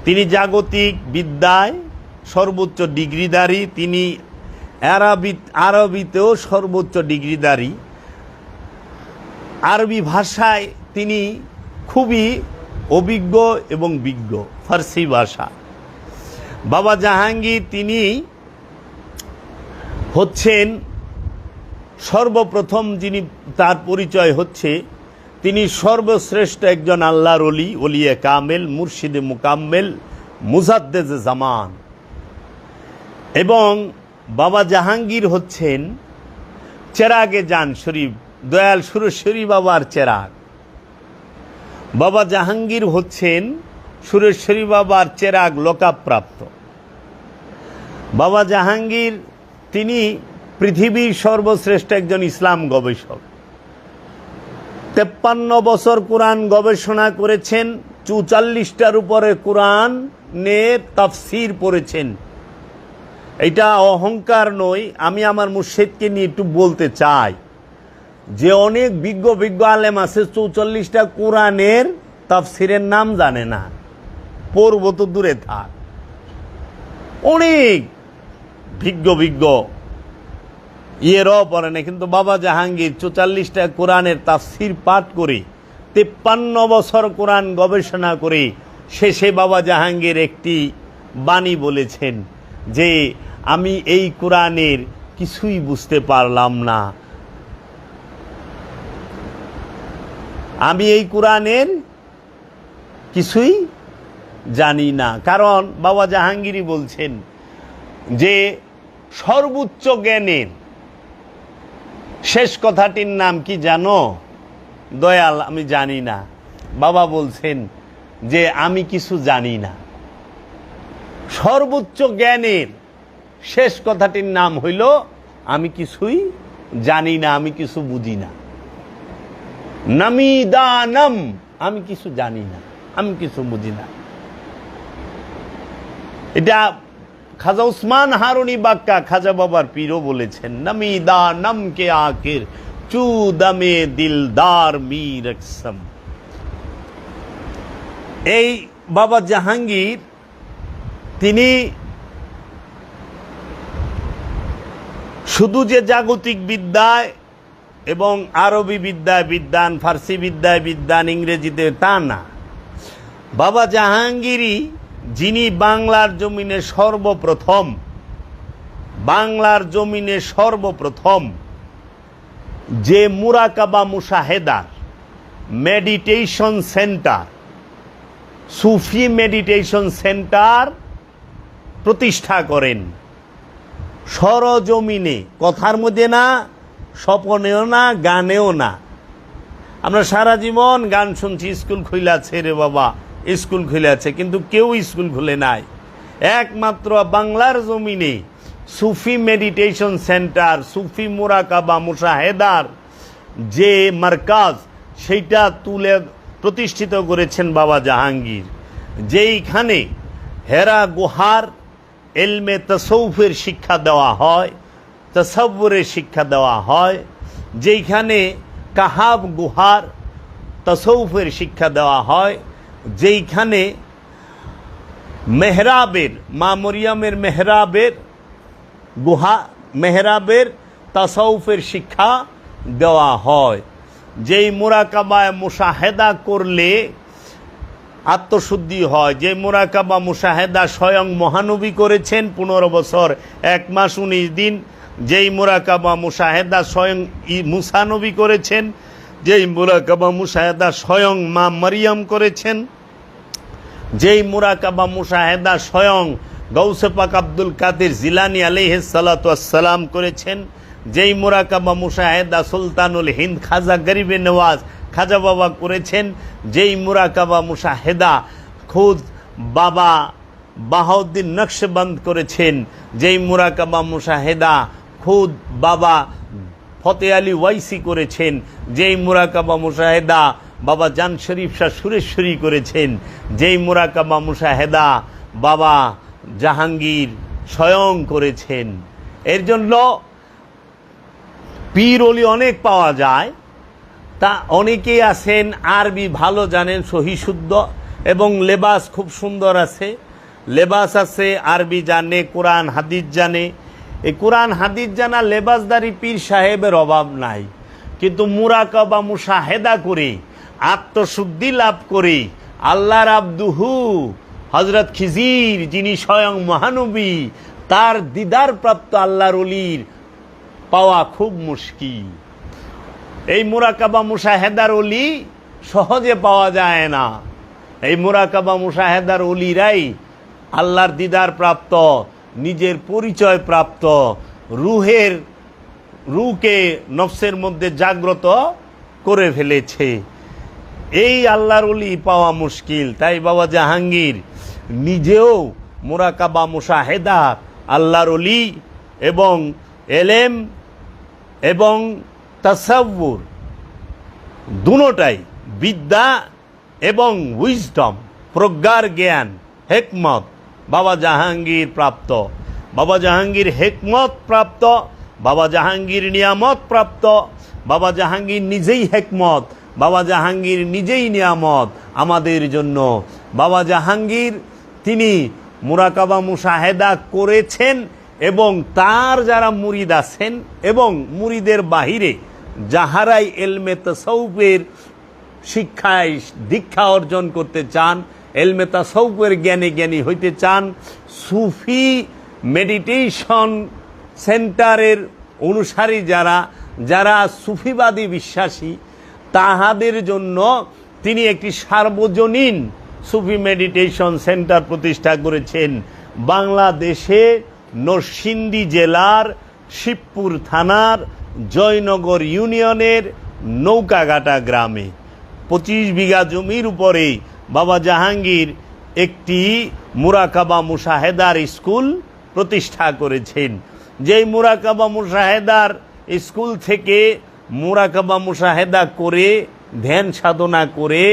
তিনি জাগতিক বিদ্যায় সর্বোচ্চ ডিগ্রিধারী, তিনি আরবিতেও সর্বোচ্চ ডিগ্রিধারী, আরবি ভাষায় তিনি খুবই অভিজ্ঞ এবং বিজ্ঞ ফার্সি ভাষা। বাবা জাহাঙ্গীর তিনি হচ্ছেন সর্বপ্রথম, যিনি তার পরিচয় হচ্ছে তিনি সর্বশ্রেষ্ঠ একজন আল্লাহর ওলি, ওলিয়ে কামেল, মুর্শিদে মুকাম্মেল, মুজাদ্দেদে জামান। এবং বাবা জাহাঙ্গীর হচ্ছেন চেরাগে জান শরীফ, দয়াল সুরেশ্বরী বাবার চেরাগ। বাবা জাহাঙ্গীর হচ্ছেন সুরেশ্বরী বাবার চেরাগ লোকাপ্রাপ্ত। বাবা জাহাঙ্গীর তিনি পৃথিবীর সর্বশ্রেষ্ঠ একজন ইসলাম গবেষক। 53 বছর কোরআন গবেষণা করেছেন, 44টার উপরে কোরআনের তাফসীর পড়েছেন। এটা অহংকার নয়, আমি আমার মুর্শিদকে নিয়ে একটু বলতে চাই যে অনেক বিজ্ঞ বিজ্ঞ আলেম আছে 44টা কোরআনের তাফসীরের নাম জানে না, পড়ব তো দূরে থাক। অনেক বিজ্ঞ বিজ্ঞ ইয়েরও পড়ে না, কিন্তু বাবা জাহাঙ্গীর 44টা কোরআনের তাফসীর পাঠ করে 53 বছর কোরআন গবেষণা করে শেষে বাবা জাহাঙ্গীর একটি বাণী বলেছেন যে আমি এই কোরআনের কিছুই বুঝতে পারলাম না, আমি এই কোরআনের কিছুই জানি না। কারণ বাবা জাহাঙ্গীরই বলছেন যে সর্বোচ্চ জ্ঞানের শেষ কথাটির নাম কি জানো? দয়াল, আমি জানি না। বাবা বলছেন যে আমি কিছু জানি না। সর্বোচ্চ জ্ঞানের শেষ কথাটির নাম হইল আমি কিছুই জানি না, আমি কিছু বুঝি না। নামিদানম, আমি কিছু জানি না, আমি কিছু বুঝি না। এটা খাজা উসমান হারুনি বাক্কা খাজা বাবার পীরও বলেছেন, নামিদানম কে আখির চুদমে দিলদার মীর আকসম। এই বাবা জাহাঙ্গীর তিনি শুধু যে জাগতিক বিদ্যায় এবং আরবি বিদ্যায় বিদ্যান, ফার্সি বিদ্যায় বিদ্যান, ইংরেজিতে তা না। বাবা জাহাঙ্গীরই যিনি বাংলার জমিনে সর্বপ্রথম যে মুরাকাবা মুশাহেদার মেডিটেশন সেন্টার, সুফি মেডিটেশন সেন্টার প্রতিষ্ঠা করেন। সরজমিনে, কথার মধ্যে না, স্বপনেও না, গানেও না। আমরা সারা জীবন গান শুনছি, স্কুল খুলে আছে রে বাবা, স্কুল খুলে আছে, কিন্তু কেউ স্কুল খুলে নাই। একমাত্র বাংলার জমিনে সুফি মেডিটেশন সেন্টার, সুফি মুরাকাবা মুশাহেদার যে মার্কাজ, সেইটা তুলে প্রতিষ্ঠিত করেছেন বাবা জাহাঙ্গীর। যেইখানে হেরা গুহার এলমে তাসাউফের শিক্ষা দেওয়া হয়, তাসাব্বুরের শিক্ষা দেওয়া হয়, যেইখানে কাহাব গুহার তাসাউফের শিক্ষা দেওয়া হয়, যেইখানে মেহরাবের, মা মরিয়মের মেহরাবের তাসাউফের শিক্ষা দেওয়া হয়, যেই মুরাকাবায় মুশাহেদা করলে আত্মশুদ্ধি হয়, যে মুরাকাবা মুশাহেদা স্বয়ং মহানবী করেছেন 15 বছর 1 মাস 19 দিন, যেই মুরাকাবা মুশাহেদা স্বয়ং মুসা নবী করেছেন, যেই মুরাকাবা মুশাহেদা স্বয়ং মা মরিয়ম করেছেন, যেই মুরাকাবা মুশাহেদা স্বয়ং গৌসে পাক আব্দুল কাদের জিলানী আলাইহিস সালাতু ওয়াস সালাম করেছেন, যেই মুরাকাবা মুশাহেদা সুলতানুল হিন্দ খাজা গরিবে নওয়াজ খাজা বাবা করেছেন, যেই মুরাকাবা মুশাহেদা খুদ বাবা বাহাউদ্দিন নকশবন্দ করেছেন, যেই মুরাকাবা মুশাহেদা খুদ বাবা ফতে আলী ওয়াইসি করেছেন, যেই মুরাকাবা মুশাহেদা বাবা জান শরীফ শাহ সুরেশ্বরী করেছেন, যেই মুরাকাবা মুশাহেদা বাবা জাহাঙ্গীর স্বয়ং করেছেন। এর জন্য পীর ওলি অনেক পাওয়া যায়, তা অনেকেই আছেন আরবি ভালো জানেন, সহি শুদ্ধ, এবং লেবাস খুব সুন্দর আছে, লেবাস আছে, আরবি জানে, কোরআন হাদিস জানে। এই কোরআন হাদিস জানা লেবাসদারি পীর সাহেবের অভাব নাই, কিন্তু মুরাকাবা মুশাহেদা করে আত্মশুদ্ধি লাভ করে আল্লাহর আব্দুহু হযরত খিজির, যিনি স্বয়ং মহানবী, তার দিদার প্রাপ্ত আল্লাহর ওলির পাওয়া খুব মুশকিল। এই মুরাকাবা মুশাহেদার ওলি সহজে পাওয়া যায় না। এই মুরাকাবা মুশাহেদার ওলিরাই আল্লাহর দিদার প্রাপ্ত, নিজের পরিচয় প্রাপ্ত, রুহকে নফসের মধ্যে জাগ্রত করে ফেলেছে। এই আল্লাহর ওলি পাওয়া মুশকিল। তাই বাবা জাহাঙ্গীর নিজেও মুরাকাবা মুশাহেদা, আল্লাহর ওলি এবং এলেম এবং তাসাব্বুর দুটোটাই, বিদ্যা এবং উইজডম, প্রজ্ঞার জ্ঞান, হেকমত বাবা জাহাঙ্গীর প্রাপ্ত। বাবা জাহাঙ্গীর হেকমত প্রাপ্ত, বাবা জাহাঙ্গীর নিয়ামত প্রাপ্ত। বাবা জাহাঙ্গীর নিজেই হেকমত, বাবা জাহাঙ্গীর নিজেই নিয়ামত আমাদের জন্য। বাবা জাহাঙ্গীর তিনি মুরাকাবা মুশাহেদা করেছেন এবং তার যারা মুরিদ আছেন এবং মুরিদের বাহিরে যাহারাই এলমে তাসাউফের শিক্ষায় দীক্ষা অর্জন করতে চান, এলমে তাসাউফের জ্ঞানী হইতে চান, সুফি মেডিটেশন সেন্টারের অনুসারী যারা সুফিবাদী বিশ্বাসী, তাহাদের জন্য তিনি একটি সার্বজনীন সুফি মেডিটেশন সেন্টার প্রতিষ্ঠা করেছেন বাংলাদেশে নরসিংদী জেলার শিবপুর থানার জয়নগর ইউনিয়নের নৌকাঘাটা গ্রামে 25 বিঘা জমির উপরে বাবা জাহাঙ্গীর একটি মুরাকাবা মুশাহেদার স্কুল প্রতিষ্ঠা করেছেন। যেই মুরাকাবা মুশাহেদার স্কুল থেকে মুরাকাবা মুশাহেদা করে, ধ্যান সাধনা করে,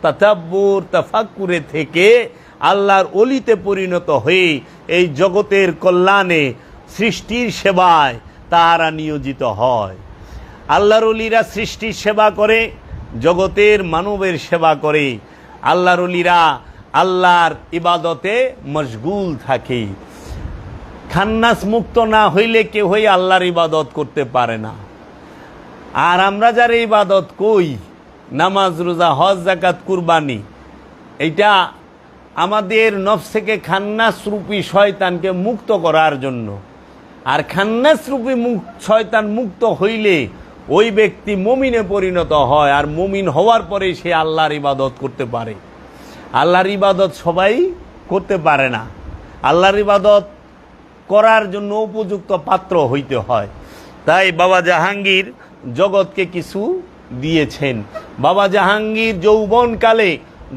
তাতাব্বুর তাফাক্কুরে থেকে আল্লাহর অলিতে পরিণত হয়ে এই জগতের কল্যাণে, সৃষ্টির সেবায় তাহারা নিয়োজিত হয়। আল্লাহর অলিরা সৃষ্টির সেবা করে, জগতের মানবের সেবা করে। আল্লাহর অলিরা আল্লাহর ইবাদতে মশগুল থাকে। খান্নাস মুক্ত না হইলে কেউ আল্লাহর ইবাদত করতে পারে না। আর আমরা যারা ইবাদত কই, নামাজ, রোজা, হজ, যাকাত, কুরবানি, এইটা আমাদের নফস থেকে খান্নাস রূপী শয়তানকে মুক্ত করার জন্য। আর খান্নাস রূপী শয়তান মুক্ত হইলে ওই ব্যক্তি মুমিনে পরিণত হয়, আর মুমিন হওয়ার পরে সে আল্লাহর ইবাদত করতে পারে। আল্লাহর ইবাদত সবাই করতে পারে না। আল্লাহর ইবাদত করার জন্য উপযুক্ত পাত্র হইতে হয়। তাই বাবা জাহাঙ্গীর জগৎকে কিছু দিয়েছেন। বাবা জাহাঙ্গীর যৌবনকালে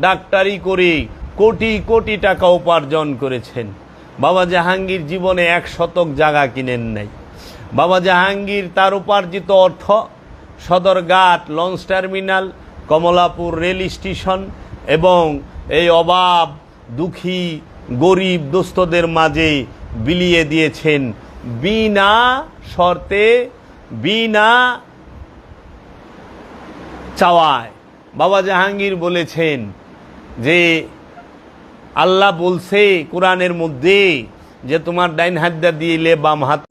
ডাক্তারি করে কোটি কোটি টাকা উপার্জন করেছেন। বাবা জাহাঙ্গীর জীবনে 1 শতক জায়গা কিনেন নাই। বাবা জাহাঙ্গীর তার উপার্জিত অর্থ Sadarghat launch terminal, Kamalapur rail station এবং এই অভাব দুঃখী গরিব দোস্তদের মাঝে বিলিয়ে দিয়েছেন বিনা শর্তে, বিনা চাওয়ায়। বাবা জাহাঙ্গীর বলেছেন যে আল্লাহ বলছে কোরআনের মধ্যে যে তোমার ডাইন হাত দিলে বাম হাত,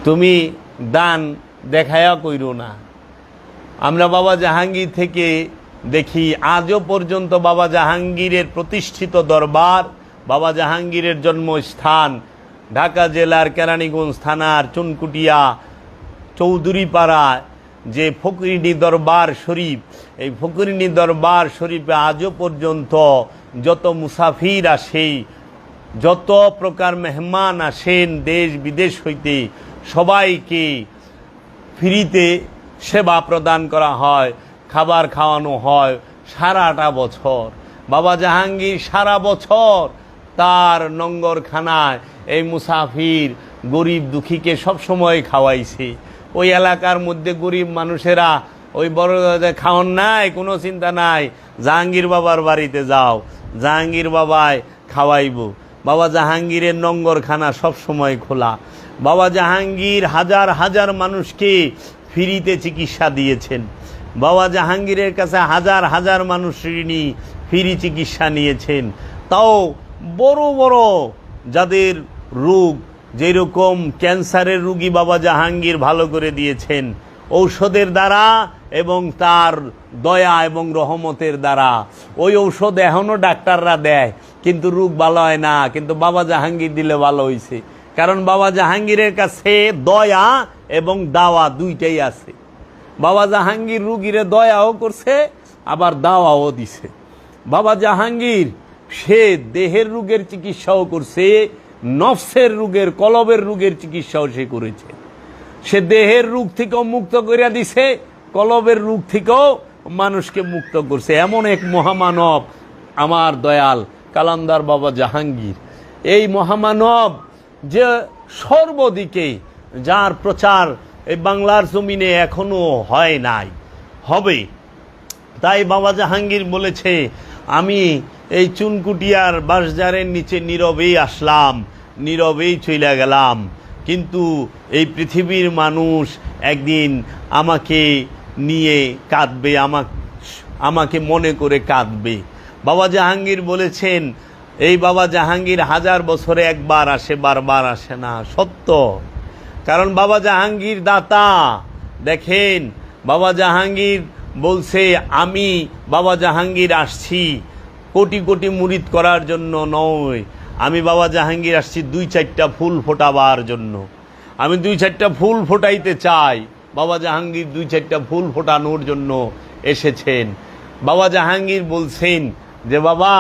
তুমি দান দেখায়া কইরো না। আমরা বাবা জাহাঙ্গীর থেকে দেখি আজও পর্যন্ত বাবা জাহাঙ্গীরের প্রতিষ্ঠিত দরবার, বাবা জাহাঙ্গীরের জন্মস্থান ঢাকা জেলার কেরানীগঞ্জ থানার চুনকুটিয়া চৌধুরীপাড়া যে ফকিরিনী দরবার শরীফ, এই ফকিরিনী দরবার শরীফে আজও পর্যন্ত যত মুসাফির আসে, যত প্রকার মেহমান আসেন দেশ বিদেশ হইতে, সবাইকে ফ্রিতে সেবা প্রদান করা হয়, খাবার খাওয়ানো হয় সারাটা বছর। বাবা জাহাঙ্গীর সারা বছর তার নঙ্গরখানায় এই মুসাফির গরিব দুঃখীকে সবসময় খাওয়াইছে। ওই এলাকার মধ্যে গরিব মানুষেরা ওই বড় খাওয়ান নাই, কোনো চিন্তা নাই, জাহাঙ্গীর বাবার বাড়িতে যাও, জাহাঙ্গীর বাবায় খাওয়াইব। বাবা জাহাঙ্গীরের নঙ্গরখানা সবসময় খোলা। বাবা জাহাঙ্গীর হাজার হাজার মানুষকে ফ্রিতে চিকিৎসা দিয়েছেন। বাবা জাহাঙ্গীরের কাছে হাজার হাজার মানুষ ফ্রি চিকিৎসা নিয়েছেন। তাও বড় বড় যাদের রোগ, যেরকম ক্যান্সারের রুগী বাবা জাহাঙ্গীর ভালো করে দিয়েছেন, ঔষধের দ্বারা এবং তার দয়া এবং রহমতের দ্বারা। ওই ঔষধ এখনও ডাক্তাররা দেয়, কিন্তু রোগ ভালো হয় না। কিন্তু বাবা জাহাঙ্গীর দিলে ভালো হয়েছে, কারণ বাবা জাহাঙ্গীরের কাছে দয়া এবং দাওয়া দুইটাই আছে। বাবা জাহাঙ্গীর রুগীরে দয়াও করছে, আবার দাওয়াও দিছে। বাবা জাহাঙ্গীর সে দেহের রোগের চিকিৎসাও করছে, নফসের রোগের, কলবের রোগের চিকিৎসাও সে করেছে। সে দেহের রোগ থেকেও মুক্ত করে দিছে, কলবের রোগ থেকেও মানুষকে মুক্ত করছে। এমন এক মহামানব আমার দয়াল কালান্দার বাবা জাহাঙ্গীর। এই মহামানব যে সর্বদিকে, যার প্রচার এই বাংলার জমিনে এখনো হয় নাই, হবে। তাই বাবা জাহাঙ্গীর বলেছে, আমি এই চুনকুটিয়ার বাঁশঝাড়ের নিচে নীরবেই আসলাম, নীরবেই চলে গেলাম, কিন্তু এই পৃথিবীর মানুষ একদিন আমাকে নিয়ে কাঁদবে, আমাকে মনে করে কাঁদবে। বাবা জাহাঙ্গীর বলেছেন, এই বাবা জাহাঙ্গীর 1000 বছরে একবার আসে, বারবার আসে না। সত্য, কারণ বাবা জাহাঙ্গীর দাতা। দেখেন, বাবা জাহাঙ্গীর বলছে, আমি বাবা জাহাঙ্গীর আসছি কোটি কোটি মুরিদ করার জন্য নয়, আমি বাবা জাহাঙ্গীর আসছি 2-4টা ফুল ফোটাবার জন্য। আমি 2-4টা ফুল ফোটাইতে চাই। বাবা জাহাঙ্গীর 2-4টা ফুল ফোটানোর জন্য এসেছেন। বাবা জাহাঙ্গীর বলছেন যে, বাবা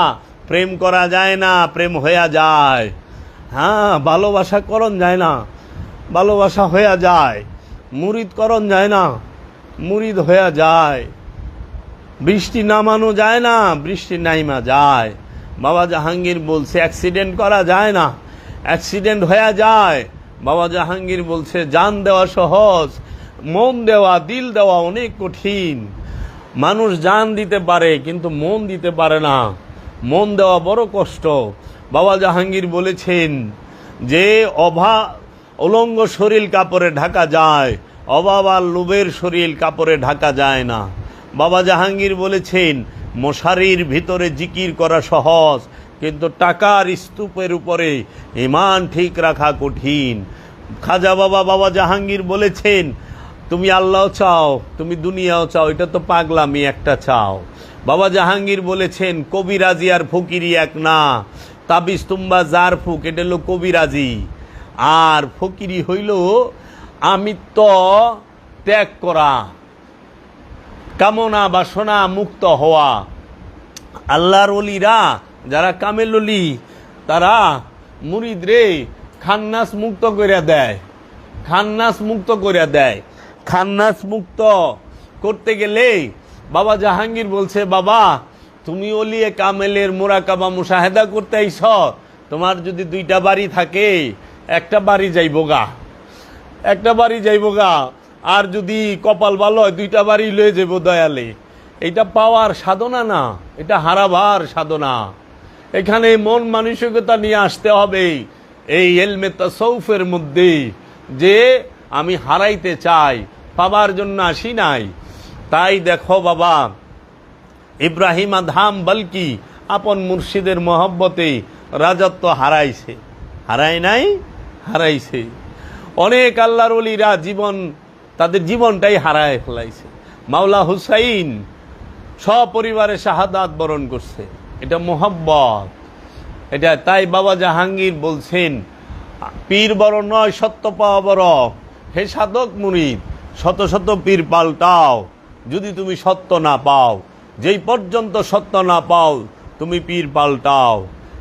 প্রেম করা যায় না, প্রেম হয়ে যায়। হ্যাঁ, ভালোবাসা করণ যায় না, ভালোবাসা হয়ে যায়। মুরিদ করণ যায় না, মুরিদ হয়ে যায়। বৃষ্টি নামানো যায় না, বৃষ্টি নাইমা যায়। বাবা জাহাঙ্গীর বলছে, অ্যাক্সিডেন্ট করা যায় না, অ্যাক্সিডেন্ট হয়ে যায়। বাবা জাহাঙ্গীর বলছে, জান দেওয়া সহজ, মন দেওয়া, দিল দেওয়া অনেক কঠিন। মানুষ জান দিতে পারে, কিন্তু মন দিতে পারে না। মন দেওয়া বড় কষ্ট। বাবা জাহাঙ্গীর বলেছেন যে, উলঙ্গ শরীর কাপড়ে ঢাকা যায়, অভাব আর লোভের শরীর কাপড়ে ঢাকা যায় না। বাবা জাহাঙ্গীর বলেছেন, মশারির ভিতরে জিকির করা সহজ, কিন্তু টাকার স্তূপের উপরে ঈমান ঠিক রাখা কঠিন। খাজা বাবা জাহাঙ্গীর বলেছেন, তুমি আল্লাহ চাও, তুমি দুনিয়াও চাও, এটা তো পাগলামি একটা চাও। বাবা জাহাঙ্গীর বলেছেন, কবিরাজি আর ফকিরি এক না। তাবিজ তুম্বা জার ফুক, এটা হলো কবিরাজি, আর ফকিরি হইল আমিত্ব ত্যাগ করা, কামনা বাসনা মুক্ত হওয়া। আল্লাহর ওলিরা যারা কামেল ওলি, তারা মুরিদ রে খান্নাস মুক্ত করে দেয়, খান্নাস মুক্ত করে দেয়। খান্নাস মুক্ত করতে গেলে বাবা জাহাঙ্গীর বলছে, বাবা তুমি ওলিয়ে কামেলের মোরাকাবা মুশাহেদা করতে আইছ, তোমার যদি 2টা বাড়ি থাকে, একটা বাড়ি যাইবগা, একটা বাড়ি যাইবগা, আর যদি কপাল ভালো হয় 2টা বাড়ি লয়ে যাবো দয়ালে। এটা পাওয়ার সাধনা না, এটা হারাবার সাধনা। এখানে মন মানসিকতা নিয়ে আসতে হবে এই ইলমে তাসাউফের মধ্যে, যে আমি হারাইতে চাই, পাবার জন্য আসি নাই। তাই দেখো বাবা ইব্রাহিম আদহাম বলকি আপন মুর্শিদের মহব্বতে রাজত্ব হারাইছে, হারায় নাই, হারাইছে। অনেক আল্লাহর ওলিরা তাদের জীবনটাই হারায় ফেলাইছে। মাওলা হুসাইন সপরিবারে শাহাদাত বরণ করছে, এটা মোহাব্বত, এটা। তাই বাবা জাহাঙ্গীর বলছেন, পীর বড় নয়, সত্য পাওয়া বড়। হে সাধক মুরিদ, শত শত পীর পাল্টাও, যদি তুমি সত্য না পাও, যেই পর্যন্ত সত্য না পাও তুমি পীর পাল্টাও।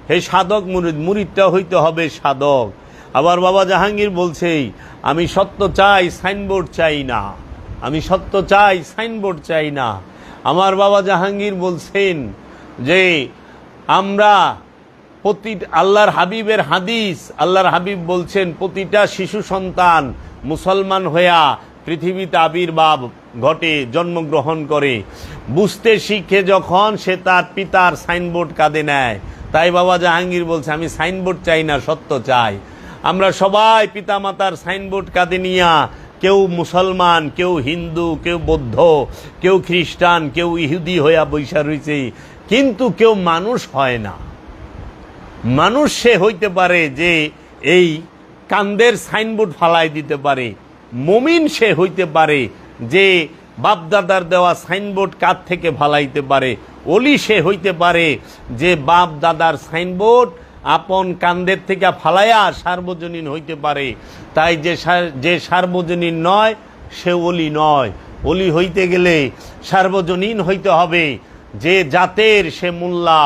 হে সাধক মুরিদ, মুরিদটা হইতে হবে সাধক। আবার বাবা জাহাঙ্গীর বলছে, আমি সত্য চাই, সাইনবোর্ড চাই না, আমি সত্য চাই, সাইনবোর্ড চাই না। আমার বাবা জাহাঙ্গীর বলছেন যে, আমরা আল্লাহর হাবিবের হাদিস, আল্লাহর হাবিব বলছেন, প্রতিটা শিশু সন্তান মুসলমান হইয়া পৃথিবীতে আবির্ভাব ঘটে, জন্মগ্রহণ করে, বুঝতে শিখে যখন সে তার পিতার সাইনবোর্ড কাঁধে নেয়। তাই বাবা জাহাঙ্গীর বলছে, আমি সাইনবোর্ড চাই না, সত্য চাই। আমরা সবাই পিতা মাতার সাইনবোর্ড কাঁধে নিয়া, কেউ মুসলমান, কেউ হিন্দু, কেউ বৌদ্ধ, কেউ খ্রিস্টান, কেউ ইহুদি হইয়া বৈশা রয়েছে, কিন্তু কেউ মানুষ হয় না। মানুষ সে হইতে পারে যে এই কান্দের সাইনবোর্ড ফালাই দিতে পারে, মুমিন সে হইতে পারে যে বাপদাদার দেওয়া সাইনবোর্ড কাঁধ থেকে ফালাইতে পারে। অলি সে হইতে পারে যে বাপ দাদার সাইনবোর্ড আপন কান্দের থেকে ফালাইয়া সার্বজনীন হইতে পারে। তাই যে সার্বজনীন নয় সে অলি নয়। অলি হইতে গেলে সার্বজনীন হইতে হবে। যে জাতের সে মোল্লা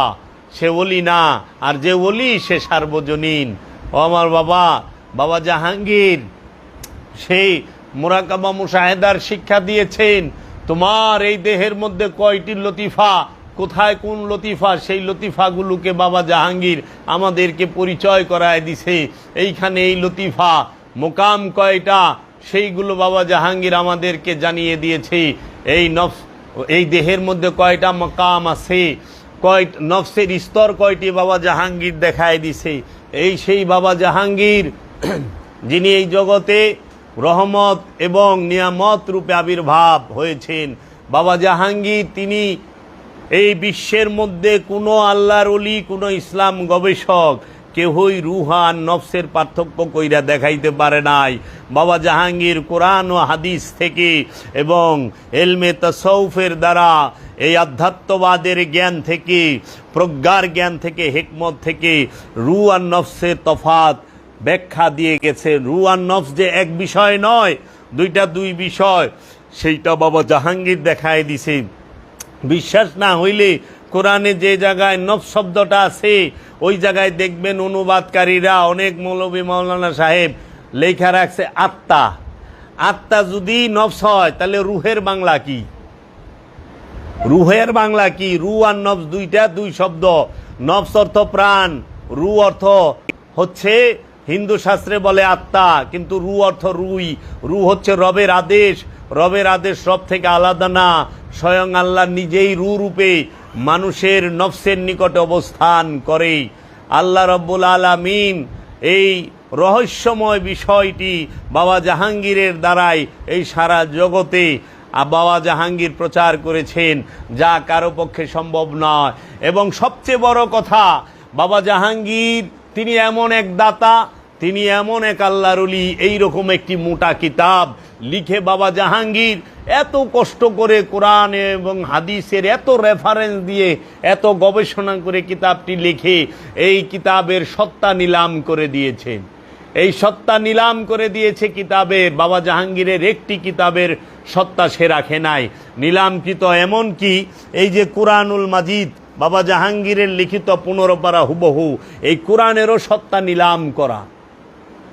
সে অলি না, আর যে অলি সে সার্বজনীন। ও আমার বাবা জাহাঙ্গীর সেই মুরাকাবা মুশাহেদার শিক্ষা দিয়েছেন। তোমার এই দেহের মধ্যে কয়টি লতিফা, কোথায় কোন লতিফা, সেই লতিফাগুলোকে বাবা জাহাঙ্গীর আমাদেরকে পরিচয় করায় দিছে। এইখানে এই লতিফা মোকাম কয়টা সেইগুলো বাবা জাহাঙ্গীর আমাদেরকে জানিয়ে দিয়েছে। এই দেহের মধ্যে কয়টা মোকাম আছে, নফসের স্তর কয়টি বাবা জাহাঙ্গীর দেখায় দিছে। এই সেই বাবা জাহাঙ্গীর যিনি এই জগতে রহমত এবং নিয়ামত রূপে আবির্ভাব হয়েছেন। বাবা জাহাঙ্গীর তিনি এই বিশ্বের মধ্যে কোনো আল্লাহর ওলি, কোনো ইসলাম গবেষক কেহই রুহ আর নফসের পার্থক্য কইরা দেখাইতে পারে নাই। বাবা জাহাঙ্গীর কোরআন ও হাদিস থেকে এবং এলমে তাসাউফের দ্বারা, এই আধ্যাত্মবাদের জ্ঞান থেকে, প্রজ্ঞার জ্ঞান থেকে, হিকমত থেকে রুহ আর নফসের তফাৎ ব্যাখ্যা দিয়ে গেছে। রুহ আর নফস যে এক বিষয় নয়, দুই বিষয়, সেইটা বাবা জাহাঙ্গীর দেখায় দিছে। বিশ্বাস না হইলে কোরআনে যে জায়গায় নফস শব্দটা আছে ওই জায়গায় দেখবেন অনুবাদকারীরা, অনেক মৌলভী মাওলানা সাহেব লেখা রাখছে আত্মা। আত্মা যদি নফস হয় তাহলে রুহের বাংলা কি? রুহের বাংলা কি? রু আর নফস দুই শব্দ। নফস অর্থ প্রাণ, রু অর্থ হচ্ছে হিন্দু শাস্ত্রে বলে আত্মা, কিন্তু রু অর্থ রুই। রু হচ্ছে রবের আদেশ। রবের আদেশ রব থেকে আলাদা না, স্বয়ং আল্লাহ নিজেই রু রূপে মানুষের নফসের নিকটে অবস্থান করে। আল্লাহ রব্বুল আলামিন এই রহস্যময় বিষয়টি বাবা জাহাঙ্গীরের দ্বারাই এই সারা জগতে বাবা জাহাঙ্গীর প্রচার করেছেন, যা কারো পক্ষে সম্ভব নয়। এবং সবচেয়ে বড় কথা, বাবা জাহাঙ্গীর তিনি এমন এক দাতা, তিনি এমন এক আল্লাহর ওলি। এইরকম একটি মোটা কিতাব লিখে বাবা জাহাঙ্গীর এত কষ্ট করে কোরআন এবং হাদিসের এত রেফারেন্স দিয়ে, এত গবেষণা করে কিতাবটি লিখে এই কিতাবের সত্তা নিলাম করে দিয়েছেন। এই সত্তা নিলাম করে দিয়েছে কিতাবের। বাবা জাহাঙ্গীরের একটি কিতাবের সত্তা সে রাখে নাই নিলামকৃত। এমন কি এই যে কোরআনুল মাজিদ বাবা জাহাঙ্গীরের লিখিত 15 পারা হুবহু, এই কোরআনেরও সত্তা নিলাম করা।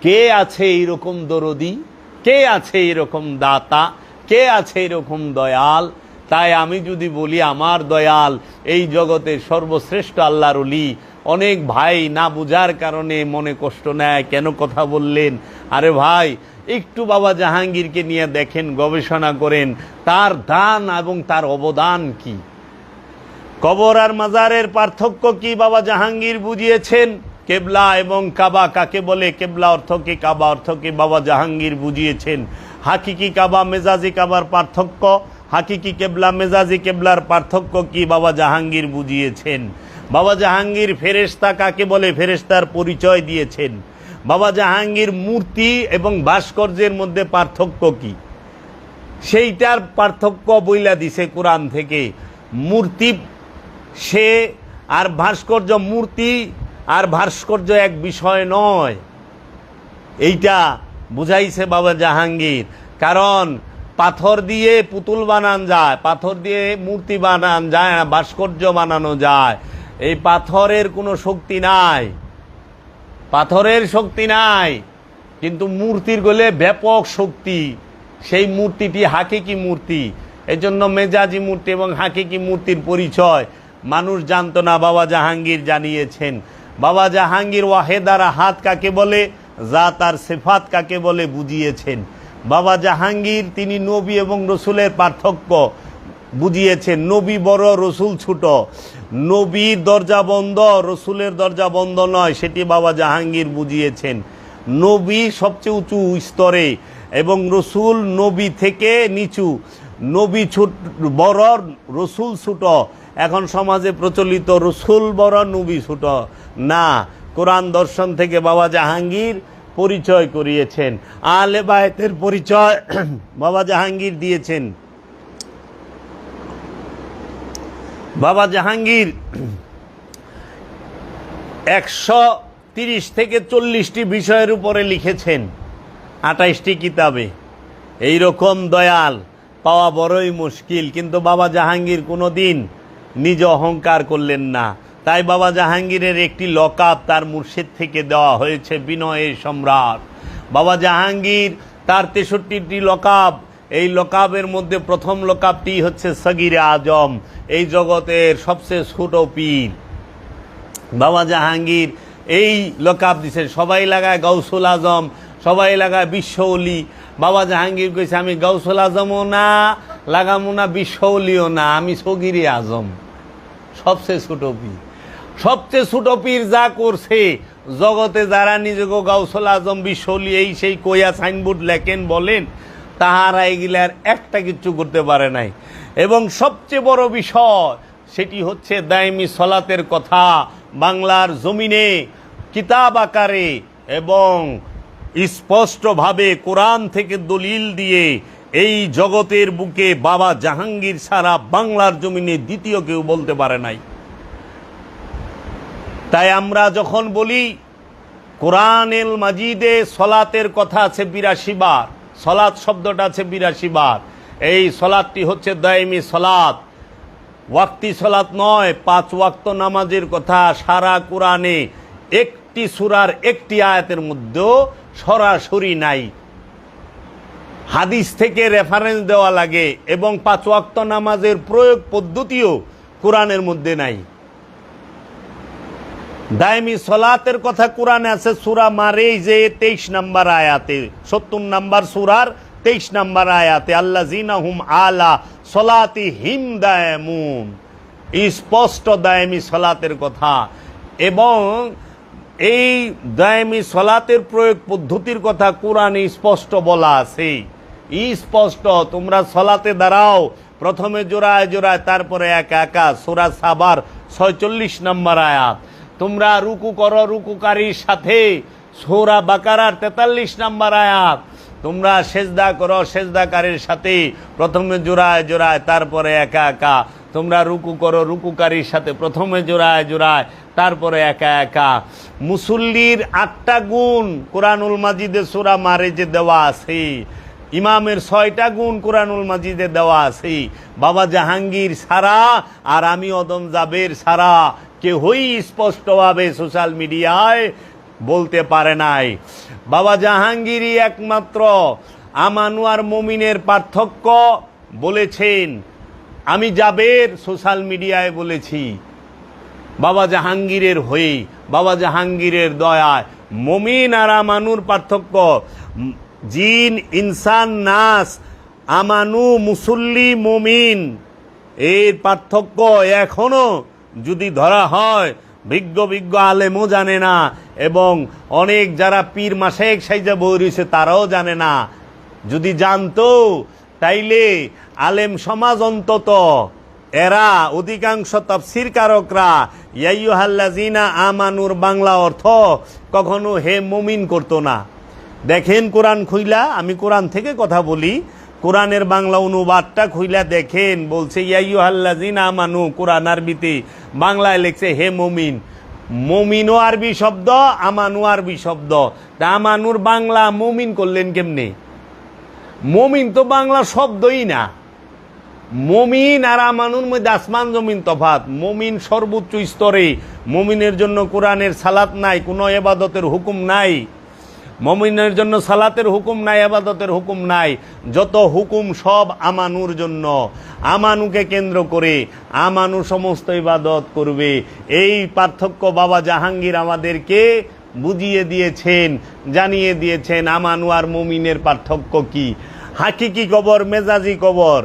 কে আছে এইরকম দরদি? কে আছে এইরকম দাতা? কে আছে এরকম দয়াল? তাই আমি যদি বলি আমার দয়াল এই জগতে সর্বশ্রেষ্ঠ আল্লাহর ওলি, অনেক ভাই না বুঝার কারণে মনে কষ্ট নেয়, কেন কথা বললেন? আরে ভাই, একটু বাবা জাহাঙ্গীরকে নিয়ে দেখেন, গবেষণা করেন, তার দান এবং তার অবদান কি। কবর আর মাজারের পার্থক্য কি বাবা জাহাঙ্গীর বুঝিয়েছেন। কেবলা এবং কাবা কাকে বলে, কেবলা অর্থ কি, কাবা অর্থ কি, বাবা জাহাঙ্গীর বুঝিয়েছেন। হাকিকি কাবা মেজাজি কাবার পার্থক্য, হাকিকি কেবলা মেজাজি কেবলার পার্থক্য কি বাবা জাহাঙ্গীর বুঝিয়েছেন। বাবা জাহাঙ্গীর ফেরেশতা কাকে বলে, ফেরেশতার পরিচয় দিয়েছেন। বাবা জাহাঙ্গীর মূর্তি এবং ভাস্কর্যের মধ্যে পার্থক্য কি, সেইটার পার্থক্য বইলা দিছে কোরআন থেকে। মূর্তি সে আর ভাস্কর্য, মূর্তি আর ভাস্কর্য এক বিষয় নয়, এইটা বুঝাইছে বাবা জাহাঙ্গীর। কারণ পাথর দিয়ে পুতুল বানানো যায়, পাথর দিয়ে মূর্তি বানানো যায় না, ভাস্কর্য বানানো যায়। এই পাথরের কোনো শক্তি নাই, পাথরের শক্তি নাই, কিন্তু মূর্তির গলে ব্যাপক শক্তি। সেই মূর্তিটি হাকিকি মূর্তি। এই জন্য মেজাজি মূর্তি এবং হাকিকি মূর্তির পরিচয় মানুষ জানতো না, বাবা জাহাঙ্গীর জানিয়েছেন। বাবা জাহাঙ্গীর ওয়াহেদার হাত কাকে বলে, জাত আর সিফাত কাকে বলে বুঝিয়েছেন। বাবা জাহাঙ্গীর তিনি নবী এবং রসুলের পার্থক্য বুঝিয়েছেন। নবী বড়, রসুল ছোট। নবীর দরজা বন্ধ, রসুলের দরজা বন্ধ নয়, সেটি বাবা জাহাঙ্গীর বুঝিয়েছেন। নবী সবচেয়ে উঁচু স্তরে এবং রসুল নবী থেকে নিচু। নবী বড়, রসুল ছোট। এখন সমাজে প্রচলিত রসুল বড়, নবী ছোট না। কোরআন দর্শন থেকে বাবা জাহাঙ্গীর পরিচয় করিয়েছেন, আহলে বায়তের পরিচয় বাবা জাহাঙ্গীর দিয়েছেন। বাবা জাহাঙ্গীর 130 থেকে 40টি বিষয়ের উপরে লিখেছেন 28টি কিতাবে। এই রকম দয়াল পাওয়া বড়ই মুশকিল, কিন্তু বাবা জাহাঙ্গীর কোনোদিন নিজ অহংকার করলেন না। তাই বাবা জাহাঙ্গীরের একটি লকাব তার মুর্শিদ থেকে দেওয়া হয়েছে, বিনয়ের সম্রাট। বাবা জাহাঙ্গীর তার 63টি লকাব, এই লকাবের মধ্যে প্রথম লকাবটি হচ্ছে সগিরে আজম, এই জগতের সবচেয়ে ছোট পীর। বাবা জাহাঙ্গীর এই লকাব দিছে, সবাই লাগায় গাউসুল আজম, সবাই লাগায় বিশ্বওলি। বাবা জাহাঙ্গীর কইছে আমি গাউসুল আজমও না, লাগামো না বিশ্বওলিও না, আমি সগিরে আজম, সবচেয়ে ছোট পীর। সবচেয়ে ছোট পীর যা করছে, জগতে যারা নিজেকে গাউসুল আজম বিশ্বওলি এই সেই কইয়া সাইনবোর্ড লেখেন বলেন, তাহারা এগুলার একটা কিচ্ছু করতে পারে নাই। এবং সবচেয়ে বড় বিষয় সেটি হচ্ছে দায়মি সলাতের কথা বাংলার জমিনে কিতাব আকারে এবং স্পষ্টভাবে কোরআন থেকে দলিল দিয়ে এই জগতের বুকে বাবা জাহাঙ্গীর ছাড়া বাংলার জমিনে দ্বিতীয় কেউ বলতে পারে নাই। তাই আমরা যখন বলি কোরআনুল মাজিদে সলাতের কথা আছে 82 বার, সলাত শব্দটা আছে 82 বার। এই সলাতটি হচ্ছে দায়মি সলাত, ওয়াক্তি সলাত নয়। 5 ওয়াক্ত নামাজের কথা সারা কোরআনে একটি সূরার একটি আয়াতের মধ্যেও সরাসরি নাই, হাদিস থেকে রেফারেন্স দেওয়া লাগে। এবং 5 ওয়াক্ত নামাজের প্রয়োগ পদ্ধতিও কোরআনের মধ্যে নাই। দায়মি সলাতের কথা কোরআনে আছে সূরা মারিজে 23 নম্বর আয়াতে, 70 নম্বর সূরার 23 নম্বর আয়াতে, আল্লাযিনা হুম আলা সলাতিহিম দায়মুন, স্পষ্ট দায়মি সলাতের কথা। এবং এই দায়মি সলাতের প্রয়োগ পদ্ধতির কথা কোরআনে স্পষ্ট বলা আছে, স্পষ্ট। তোমরা সলাতে দাঁড়াও, প্রথমে জোড়ায় জোড়ায়, তারপরে একা একা। সূরা সাবার 46 নম্বর আয়াত। তোমরা রুকু করো রুকুকারীর সাথে, সূরা বাকারার 43 নম্বর আয়াত। তোমরা সেজদা করো সেজদাকারীর সাথে, প্রথমে জোড়ায় জোড়ায়, তারপরে একা একা। তোমরা রুকু করো রুকুকারীর সাথে, প্রথমে জোড়ায় জোড়ায়, তারপরে একা একা। মুসল্লির 8টা গুণ কোরআনুল মাজিদে সূরা মারিজে দেওয়া আছে, ইমামের 6টা গুণ কোরআনুল মাজিদে দেওয়া আছে। বাবা জাহাঙ্গীর ছাড়া আর আমি অদম জাবের ছাড়া কেউই স্পষ্টভাবে সোশ্যাল মিডিয়ায় বলতে পারে নাই। বাবা জাহাঙ্গীরই একমাত্র আমানু আর মুমিনের পার্থক্য বলেছেন। আমি জাবের সোশ্যাল মিডিয়ায় বলেছি বাবা জাহাঙ্গীরের হয়ে, বাবা জাহাঙ্গীরের দয়ায়। মুমিন আর আমানুর পার্থক্য, জিন ইনসান নাস, আমানু মুসল্লি মুমিন, এর পার্থক্য এখনো যদি ধরা হয় বিজ্ঞ বিজ্ঞ আলেমও জানে না, এবং অনেক যারা পীর মাশায়েখ সাইজা বই রয়েছে তারাও জানে না। যদি জানতো তাইলে আলেম সমাজ অন্তত এরা অধিকাংশ তাফসীর কারকরা ইয়া আইয়ুহাল্লাযিনা আমানুর বাংলা অর্থ কখনো হে মুমিন করতো না। দেখেন কোরআন খুইলা, আমি কোরআন থেকে কথা বলি, কোরআনের বাংলা অনুবাদটা খুইলা দেখেন, বলছে ইয়া আইয়ুহাল্লাযিনা আমানু, কোরআন আরবিতে, বাংলায় লেখছে হে মুমিন। মুমিনও আরবি শব্দ, আমানু আরবি শব্দ। তা আমানুর বাংলা মুমিন করলেন কেমনে? মুমিন তো বাংলা শব্দই না। মুমিন আর আমানুর মধ্যে আসমান জমিন তফাৎ। মুমিন সর্বোচ্চ স্তরে, মুমিনের জন্য কোরআনের সালাত নাই, কোনো ইবাদতের হুকুম নাই। মুমিনের জন্য সালাতের হুকুম নাই, ইবাদতের হুকুম নাই। যত হুকুম সব আমানুর জন্য। আমানুকে কেন্দ্র করে আমানু সমস্ত ইবাদত করবে। এই পার্থক্য বাবা জাহাঙ্গীর আমাদেরকে বুঝিয়ে দিয়েছেন, জানিয়ে দিয়েছেন আমানু আর মুমিনের পার্থক্য কি। হাকিকি কবর, মেজাজি কবর।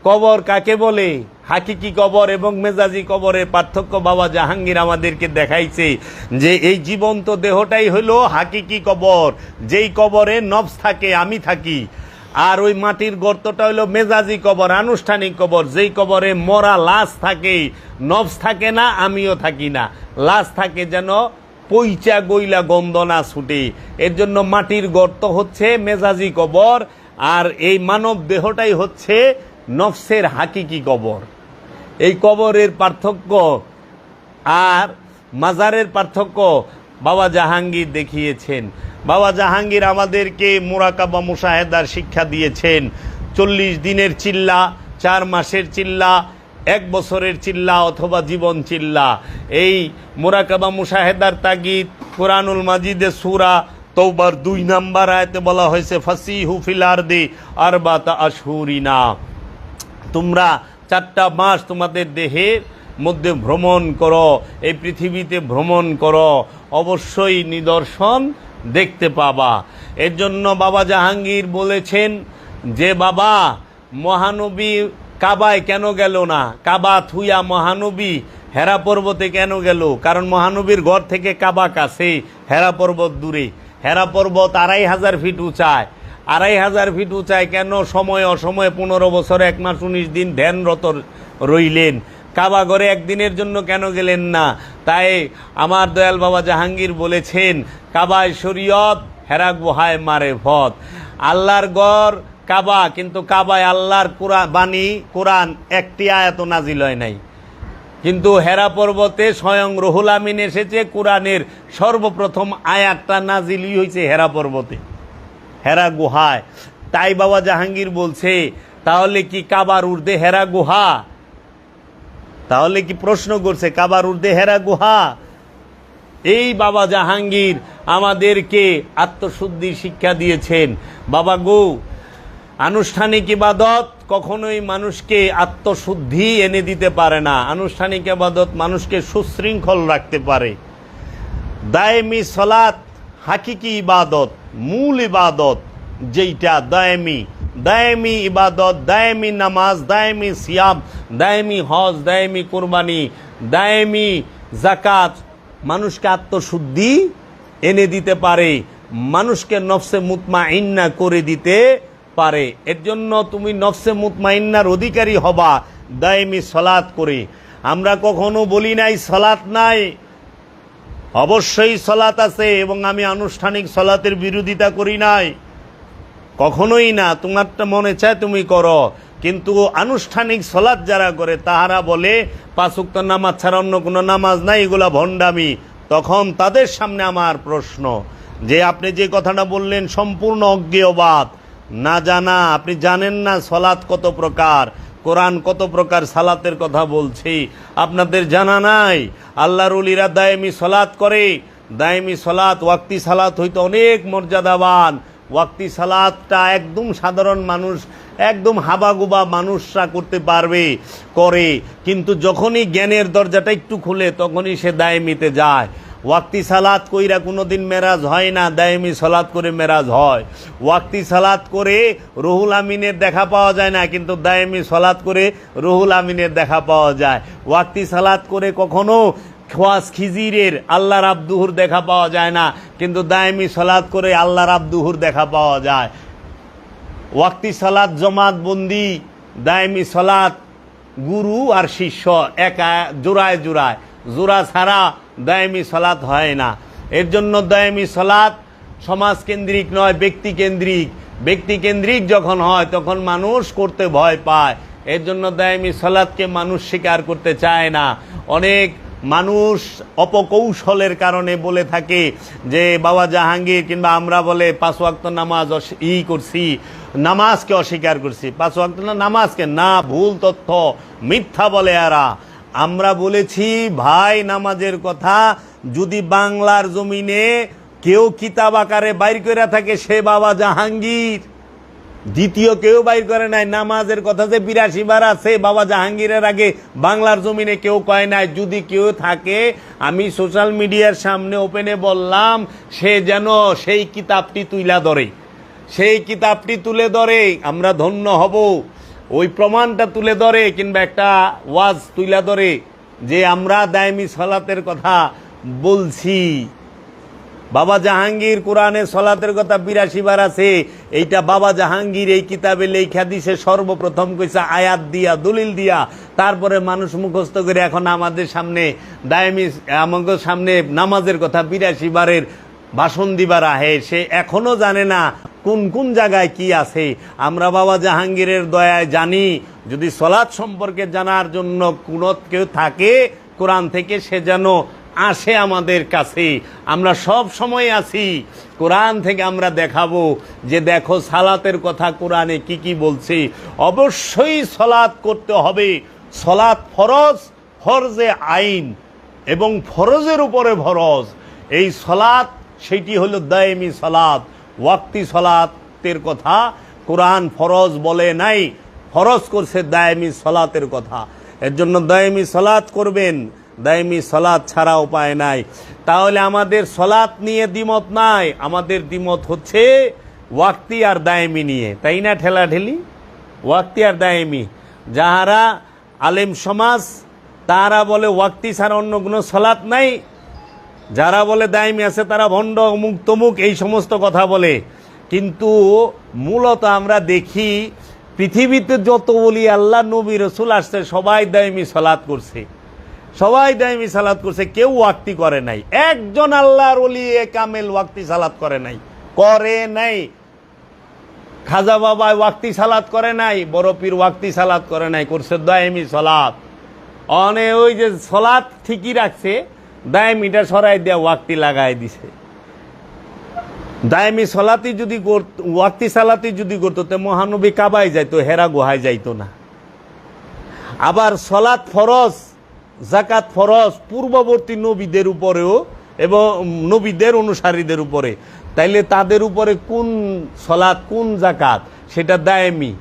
কবর কাকে বলে? হাকিকি কবর এবং মেজাজি কবরের পার্থক্য বাবা জাহাঙ্গীর আমাদেরকে দেখাইছে, যে এই জীবন্ত দেহটাই হলো হাকিকি কবর, যেই কবরে নফস থাকে, আমি থাকি। আর ওই মাটির গর্তটা হলো মেজাজি কবর, আনুষ্ঠানিক কবর, যেই কবরে মরা লাশ থাকে, নফস থাকে না, আমিও থাকি না। লাশ থাকে যেন পইচা গইলা গন্ধ না ছুটে। এর জন্য মাটির গর্ত হচ্ছে মেজাজি কবর, আর এই মানব দেহটাই হচ্ছে নফসের হাকিকি কবর। এই কবরের পার্থক্য আর মাজারের পার্থক্য বাবা জাহাঙ্গীর দেখিয়েছেন। বাবা জাহাঙ্গীর আমাদেরকে মুরাকাবা মুশাহেদার শিক্ষা দিয়েছেন। 40 দিনের চিল্লা, 4 মাসের চিল্লা, 1 বছরের চিল্লা অথবা জীবন চিল্লা। এই মুরাকাবা মুশাহেদার তাগিদ কুরআনুল মাজিদে সূরা তওবার 2 নম্বর আয়াতে বলা হয়েছে ফাসিহু ফিল আরদি আরবাতা আশহুরিনা, তোমরা 4টা মাস তোমাদের দেহের মধ্যে ভ্রমণ করো, এই পৃথিবীতে ভ্রমণ করো, অবশ্যই নিদর্শন দেখতে পাবা। এর জন্য বাবা জাহাঙ্গীর বলেছেন যে বাবা মহানবী কাবায় কেন গেল না, কাবা থুইয়া মহানবী হেরা পর্বতে কেন গেল? কারণ মহানবীর ঘর থেকে কাবা কাছে, হেরা পর্বত দূরে। হেরা পর্বত 2500 ফিট উঁচায়। 2500 ফিট উঁচায় কেন সময় অসময়ে 15 বছর 1 মাস 19 দিন ধ্যানরত রইলেন? কাবা ঘরে একদিনের জন্য কেন গেলেন না? তাই আমার দয়াল বাবা জাহাঙ্গীর বলেছেন কাবায় শরীয়ত, হেরা গুহায় মারেফত। আল্লাহর ঘর কাবা, কিন্তু কাবায় আল্লাহর বাণী কোরআন একটি আয়াত নাজিল হয় নাই। কিন্তু হেরা পর্বতে স্বয়ং রুহুল আমিন এসেছে, কোরআনের সর্বপ্রথম আয়াতটা নাজিলই হয়েছে হেরা পর্বতে, হেরা গুহায়। তাই বাবা জাহাঙ্গীর বলছে তাহলে কি কাবার ঊর্ধ্বে হেরা গুহা? তাহলে কি প্রশ্ন করছে কাবার ঊর্ধ্বে হেরা গুহা? এই বাবা জাহাঙ্গীর আমাদেরকে আত্মশুদ্ধির শিক্ষা দিয়েছেন। বাবা গো, আনুষ্ঠানিক ইবাদত কখনোই মানুষকে আত্মশুদ্ধি এনে দিতে পারে না। আনুষ্ঠানিক ইবাদত মানুষকে সুশৃঙ্খল রাখতে পারে। দায়েমি সালাত হাকিকি ইবাদত, মূল ইবাদত যেইটা দায়েমি ইবাদত, দায়েমি নামাজ, দায়েমি সিয়াম, দায়েমি হজ, দায়েমি কুরবানি, দায়েমি যাকাত মানুষকে আত্মশুদ্ধি এনে দিতে পারে, মানুষকে নফসে মুতমাইন্না করে দিতে পারে। এর জন্য তুমি নফসে মুতমাইন্নার অধিকারী হবা দায়েমি সালাত করে। আমরা কখনো বলি নাই সালাত নাই, অবশ্যই সালাত আছে, এবং আমি আনুষ্ঠানিক সালাতের বিরোধিতা করি নাই, কখনোই না। তোমারটা মনে চায় তুমি করো, কিন্তু আনুষ্ঠানিক সালাত যারা করে তাহারা বলে 5 ওয়াক্ত নামাজ ছাড়া অন্য কোনো নামাজ নাই, এগুলা ভণ্ডামি। তখন তাদের সামনে আমার প্রশ্ন যে আপনি যে কথাটা বললেন সম্পূর্ণ অজ্ঞেয়বাদ, না জানা। আপনি জানেন না সালাত কত প্রকার, কোরআন কত প্রকার সালাতের কথা বলছি, আপনাদের জানা নাই। আল্লাহর ওলিরা দায়েমি সালাত করে। দায়েমি সালাত, ওয়াক্তি সালাত হইতো অনেক মর্যাদাবান। ওয়াক্তি সালাতটা একদম সাধারণ মানুষ, একদম হাবাগুবা মানুষরা করতে পারবে, করে। কিন্তু যখনই জ্ঞানের দরজাটা একটু খুলে তখনই সে দায়েমিতে যায়। ওয়াক্তি সালাত কইরা কোনোদিন মেরাজ হয় না, দায়েমি সালাত করে মেরাজ হয়। ওয়াক্তি সালাত করে রুহুল আমিনের দেখা পাওয়া যায় না, কিন্তু দায়েমি সালাত করে রুহুল আমিনের দেখা পাওয়া যায়। ওয়াক্তি সালাত করে কখনো খোয়াস খিজিরের আল্লাহর আব্দুহুর দেখা পাওয়া যায় না, কিন্তু দায়েমি সালাত করে আল্লাহর আব্দুহুর দেখা পাওয়া যায়। ওয়াক্তি সালাত জমাত বন্দি, দায়েমি সালাত গুরু আর শিষ্য একা জোড়ায় জোড়ায়, জোড়া ছাড়া দায়েমি সালাত হয় না। এর জন্য দায়েমি সালাত সমাজকেন্দ্রিক নয়, ব্যক্তিকেন্দ্রিক। ব্যক্তিকেন্দ্রিক যখন হয় তখন মানুষ করতে ভয় পায়। এর জন্য দায়েমি সালাতকে মানুষ স্বীকার করতে চায় না। অনেক মানুষ অপকৌশলের কারণে বলে থাকে যে বাবা জাহাঙ্গীর কিংবা আমরা বলে 5 ওয়াক্ত নামাজ করছি, নামাজকে অস্বীকার করছি। 5 ওয়াক্ত নামাজকে না, ভুল তথ্য, মিথ্যা বলে এরা। আমরা বলেছি ভাই নামাজের কথা যদি বাংলার জমিনে কেউ কিতাব আকারে বাইর করে থাকে সে বাবা জাহাঙ্গীর। দ্বিতীয় কেউ বাইর করে নাই। নামাজের কথা যে 82 বার আছে বাবা জাহাঙ্গীরের আগে বাংলার জমিনে কেউ কয় নাই। যদি কেউ থাকে আমি সোশ্যাল মিডিয়ার সামনে ওপেনে বললাম সে যেন সেই কিতাবটি তুলে ধরে, সেই কিতাবটি তুলে ধরে, আমরা ধন্য হব। ওই প্রমাণটা তুলে ধরে কিংবা একটা ওয়াজ তুলে ধরে যে আমরা দায়েমি সালাতের কথা বলছি। বাবা জাহাঙ্গীর কোরআনে সালাতের কথা 82 বার আছে। এইটা বাবা জাহাঙ্গীর এই কিতাবে লেখা দিছে, সর্বপ্রথম কইছে আয়াত দিয়া, দলিল দিয়া তারপরে মানুষ মুখস্থ করে এখন আমাদের সামনে আমাদের সামনে নামাজের কথা 82 বারের ভাষণ দিবার আহে, সে এখনো জানে না কোন কোন জায়গায় কি আছে। আমরা বাবা জাহাঙ্গীরের দয়ায় জানি। যদি সলাৎ সম্পর্কে জানার জন্য কোন কেউ থাকে কোরআন থেকে, সে যেন আসে আমাদের কাছে। আমরা সব সময় আছি, কোরআন থেকে আমরা দেখাবো যে দেখো সালাতের কথা কোরআনে কি কি বলছে। অবশ্যই সলাৎ করতে হবে। সলাৎ ফরজ, ফরজে আইন এবং ফরজের উপরে ফরজ। এই সলাৎ সেটি হলো দায়েমি সলাৎ, ওয়াক্তি সলাতের কথা কোরআন ফরজ বলে নাই, ফরজ করছে দায়েমি সলাতের কথা। এর জন্য দায়েমি সলাৎ করবেন, দায়েমি সলাৎ ছাড়া উপায় নাই। তাহলে আমাদের সলাৎ নিয়ে দ্বিমত নাই, আমাদের দ্বিমত হচ্ছে ওয়াক্তি আর দায়েমি নিয়ে, তাই না? ঠেলাঠেলি ওয়াক্তি আর দায়েমি। যাহারা আলেম সমাজ তারা বলে ওয়াক্তি ছাড়া অন্য কোনো সলাৎ নাই, যারা বলে দায়েমি আছে তারা ভণ্ড, অমুক তমুক এই সমস্ত কথা বলে। কিন্তু মূলত আমরা দেখি পৃথিবীতে যত বলি আল্লাহ নবী রসুল আসছে সবাই দায়েমি সালাত করছে, সবাই দায়েমি সালাত করছে, কেউ ওয়াক্তি করে নাই। একজন আল্লাহর ওলি কামেল ওয়াক্তি সালাত করে নাই, করে নাই। খাজা বাবা ওয়াক্তি সালাত করে নাই, বড় পীর ওয়াক্তি সালাত করে নাই, করছে দায়েমি সালাত। ওই যে সালাত ঠিকই রাখছে, দায়েমিটা সরাই দেয়া ওয়াক্তি লাগাই দিছে। দায়েমি সলাতি যদি ওয়াক্তি সালাতি যদি করতো তো মহানবী কাবায় যাইতো, হেরা গুহায় যাইতো না। আবার সলাত ফরজ, জাকাত ফরজ পূর্ববর্তী নবীদের উপরেও এবং নবীদের অনুসারীদের উপরে। তাইলে তাদের উপরে কোন সলাত কোন জাকাত? সেটা দায়েমি,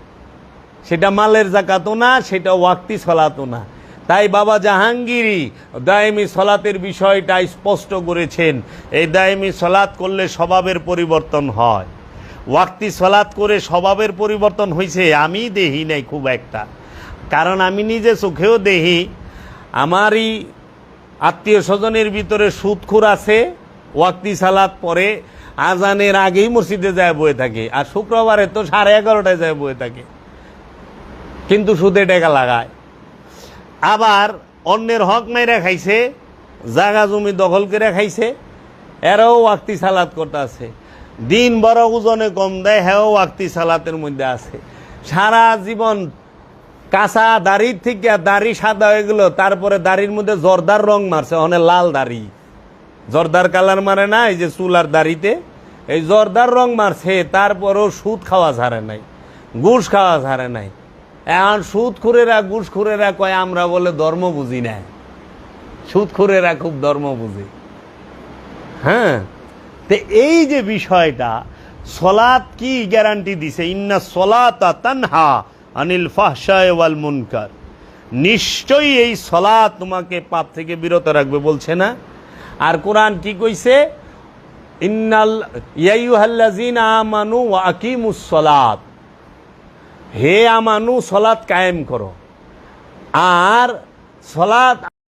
সেটা মালের জাকাতও না, সেটা ওয়াক্তি সলাতও না। তাই বাবা জাহাঙ্গীরই দায়েমি সলাতের বিষয়টা স্পষ্ট করেছেন। এই দায়েমি সলাত করলে স্বভাবের পরিবর্তন হয়। ওয়াক্তি সলাত করে স্বভাবের পরিবর্তন হয়েছে আমি দেখি নাই খুব একটা, কারণ আমি নিজে চোখেও দেখি আমারই আত্মীয় স্বজনের ভিতরে সুদখোর আছে, ওয়াক্তি সালাত পরে আজানের আগেই মসজিদে যায় বয়ে থাকে, আর শুক্রবারে তো 11:30টায় যায় বয়ে থাকে, কিন্তু সুদে টাকা লাগায়। আবার অন্যের হক মেরে খাইছে, জাগা জমি দখল করে খাইছে, এরাও ওয়াক্তি সালাত করতে আছে। দিন বড় ওজনে কম দেয়, হ্যাঁ ওয়াক্তি সালাতের মধ্যে আছে। সারা জীবন কাঁচা দাড়ির থেকে দাড়ি সাদা হয়ে গেল, তারপরে দাড়ির মধ্যে জর্দার রং মারছে, অনেক লাল দাড়ি, জর্দার কালার মারে না এই যে চুলার দাড়িতে, এই জর্দার রং মারছে, তারপরেও সুদ খাওয়া ছাড়ে নাই, ঘুষ খাওয়া ছাড়ে নাই। এখন সুদখোরেরা ঘুষখোরেরা কয় আমরা বলে ধর্ম বুঝি না, সুদখোরেরা খুব ধর্ম বুঝে। হ্যাঁ, তো এই যে বিষয়টা, সলাত কি গ্যারান্টি দিছে? ইন্না সলাতা তানহা আনিল ফাহশায় ওয়াল মুনকার, নিশ্চয়ই এই সলাত তোমাকে পাপ থেকে বিরত রাখবে বলছে না? আর কোরআন কি কইছে? ইন্নাল ইয়া আইয়ুহাল্লাযীনা আমানু ওয়া আকিমুস সলাত, হে আমানু সলাত কায়েম করো। আর সলাত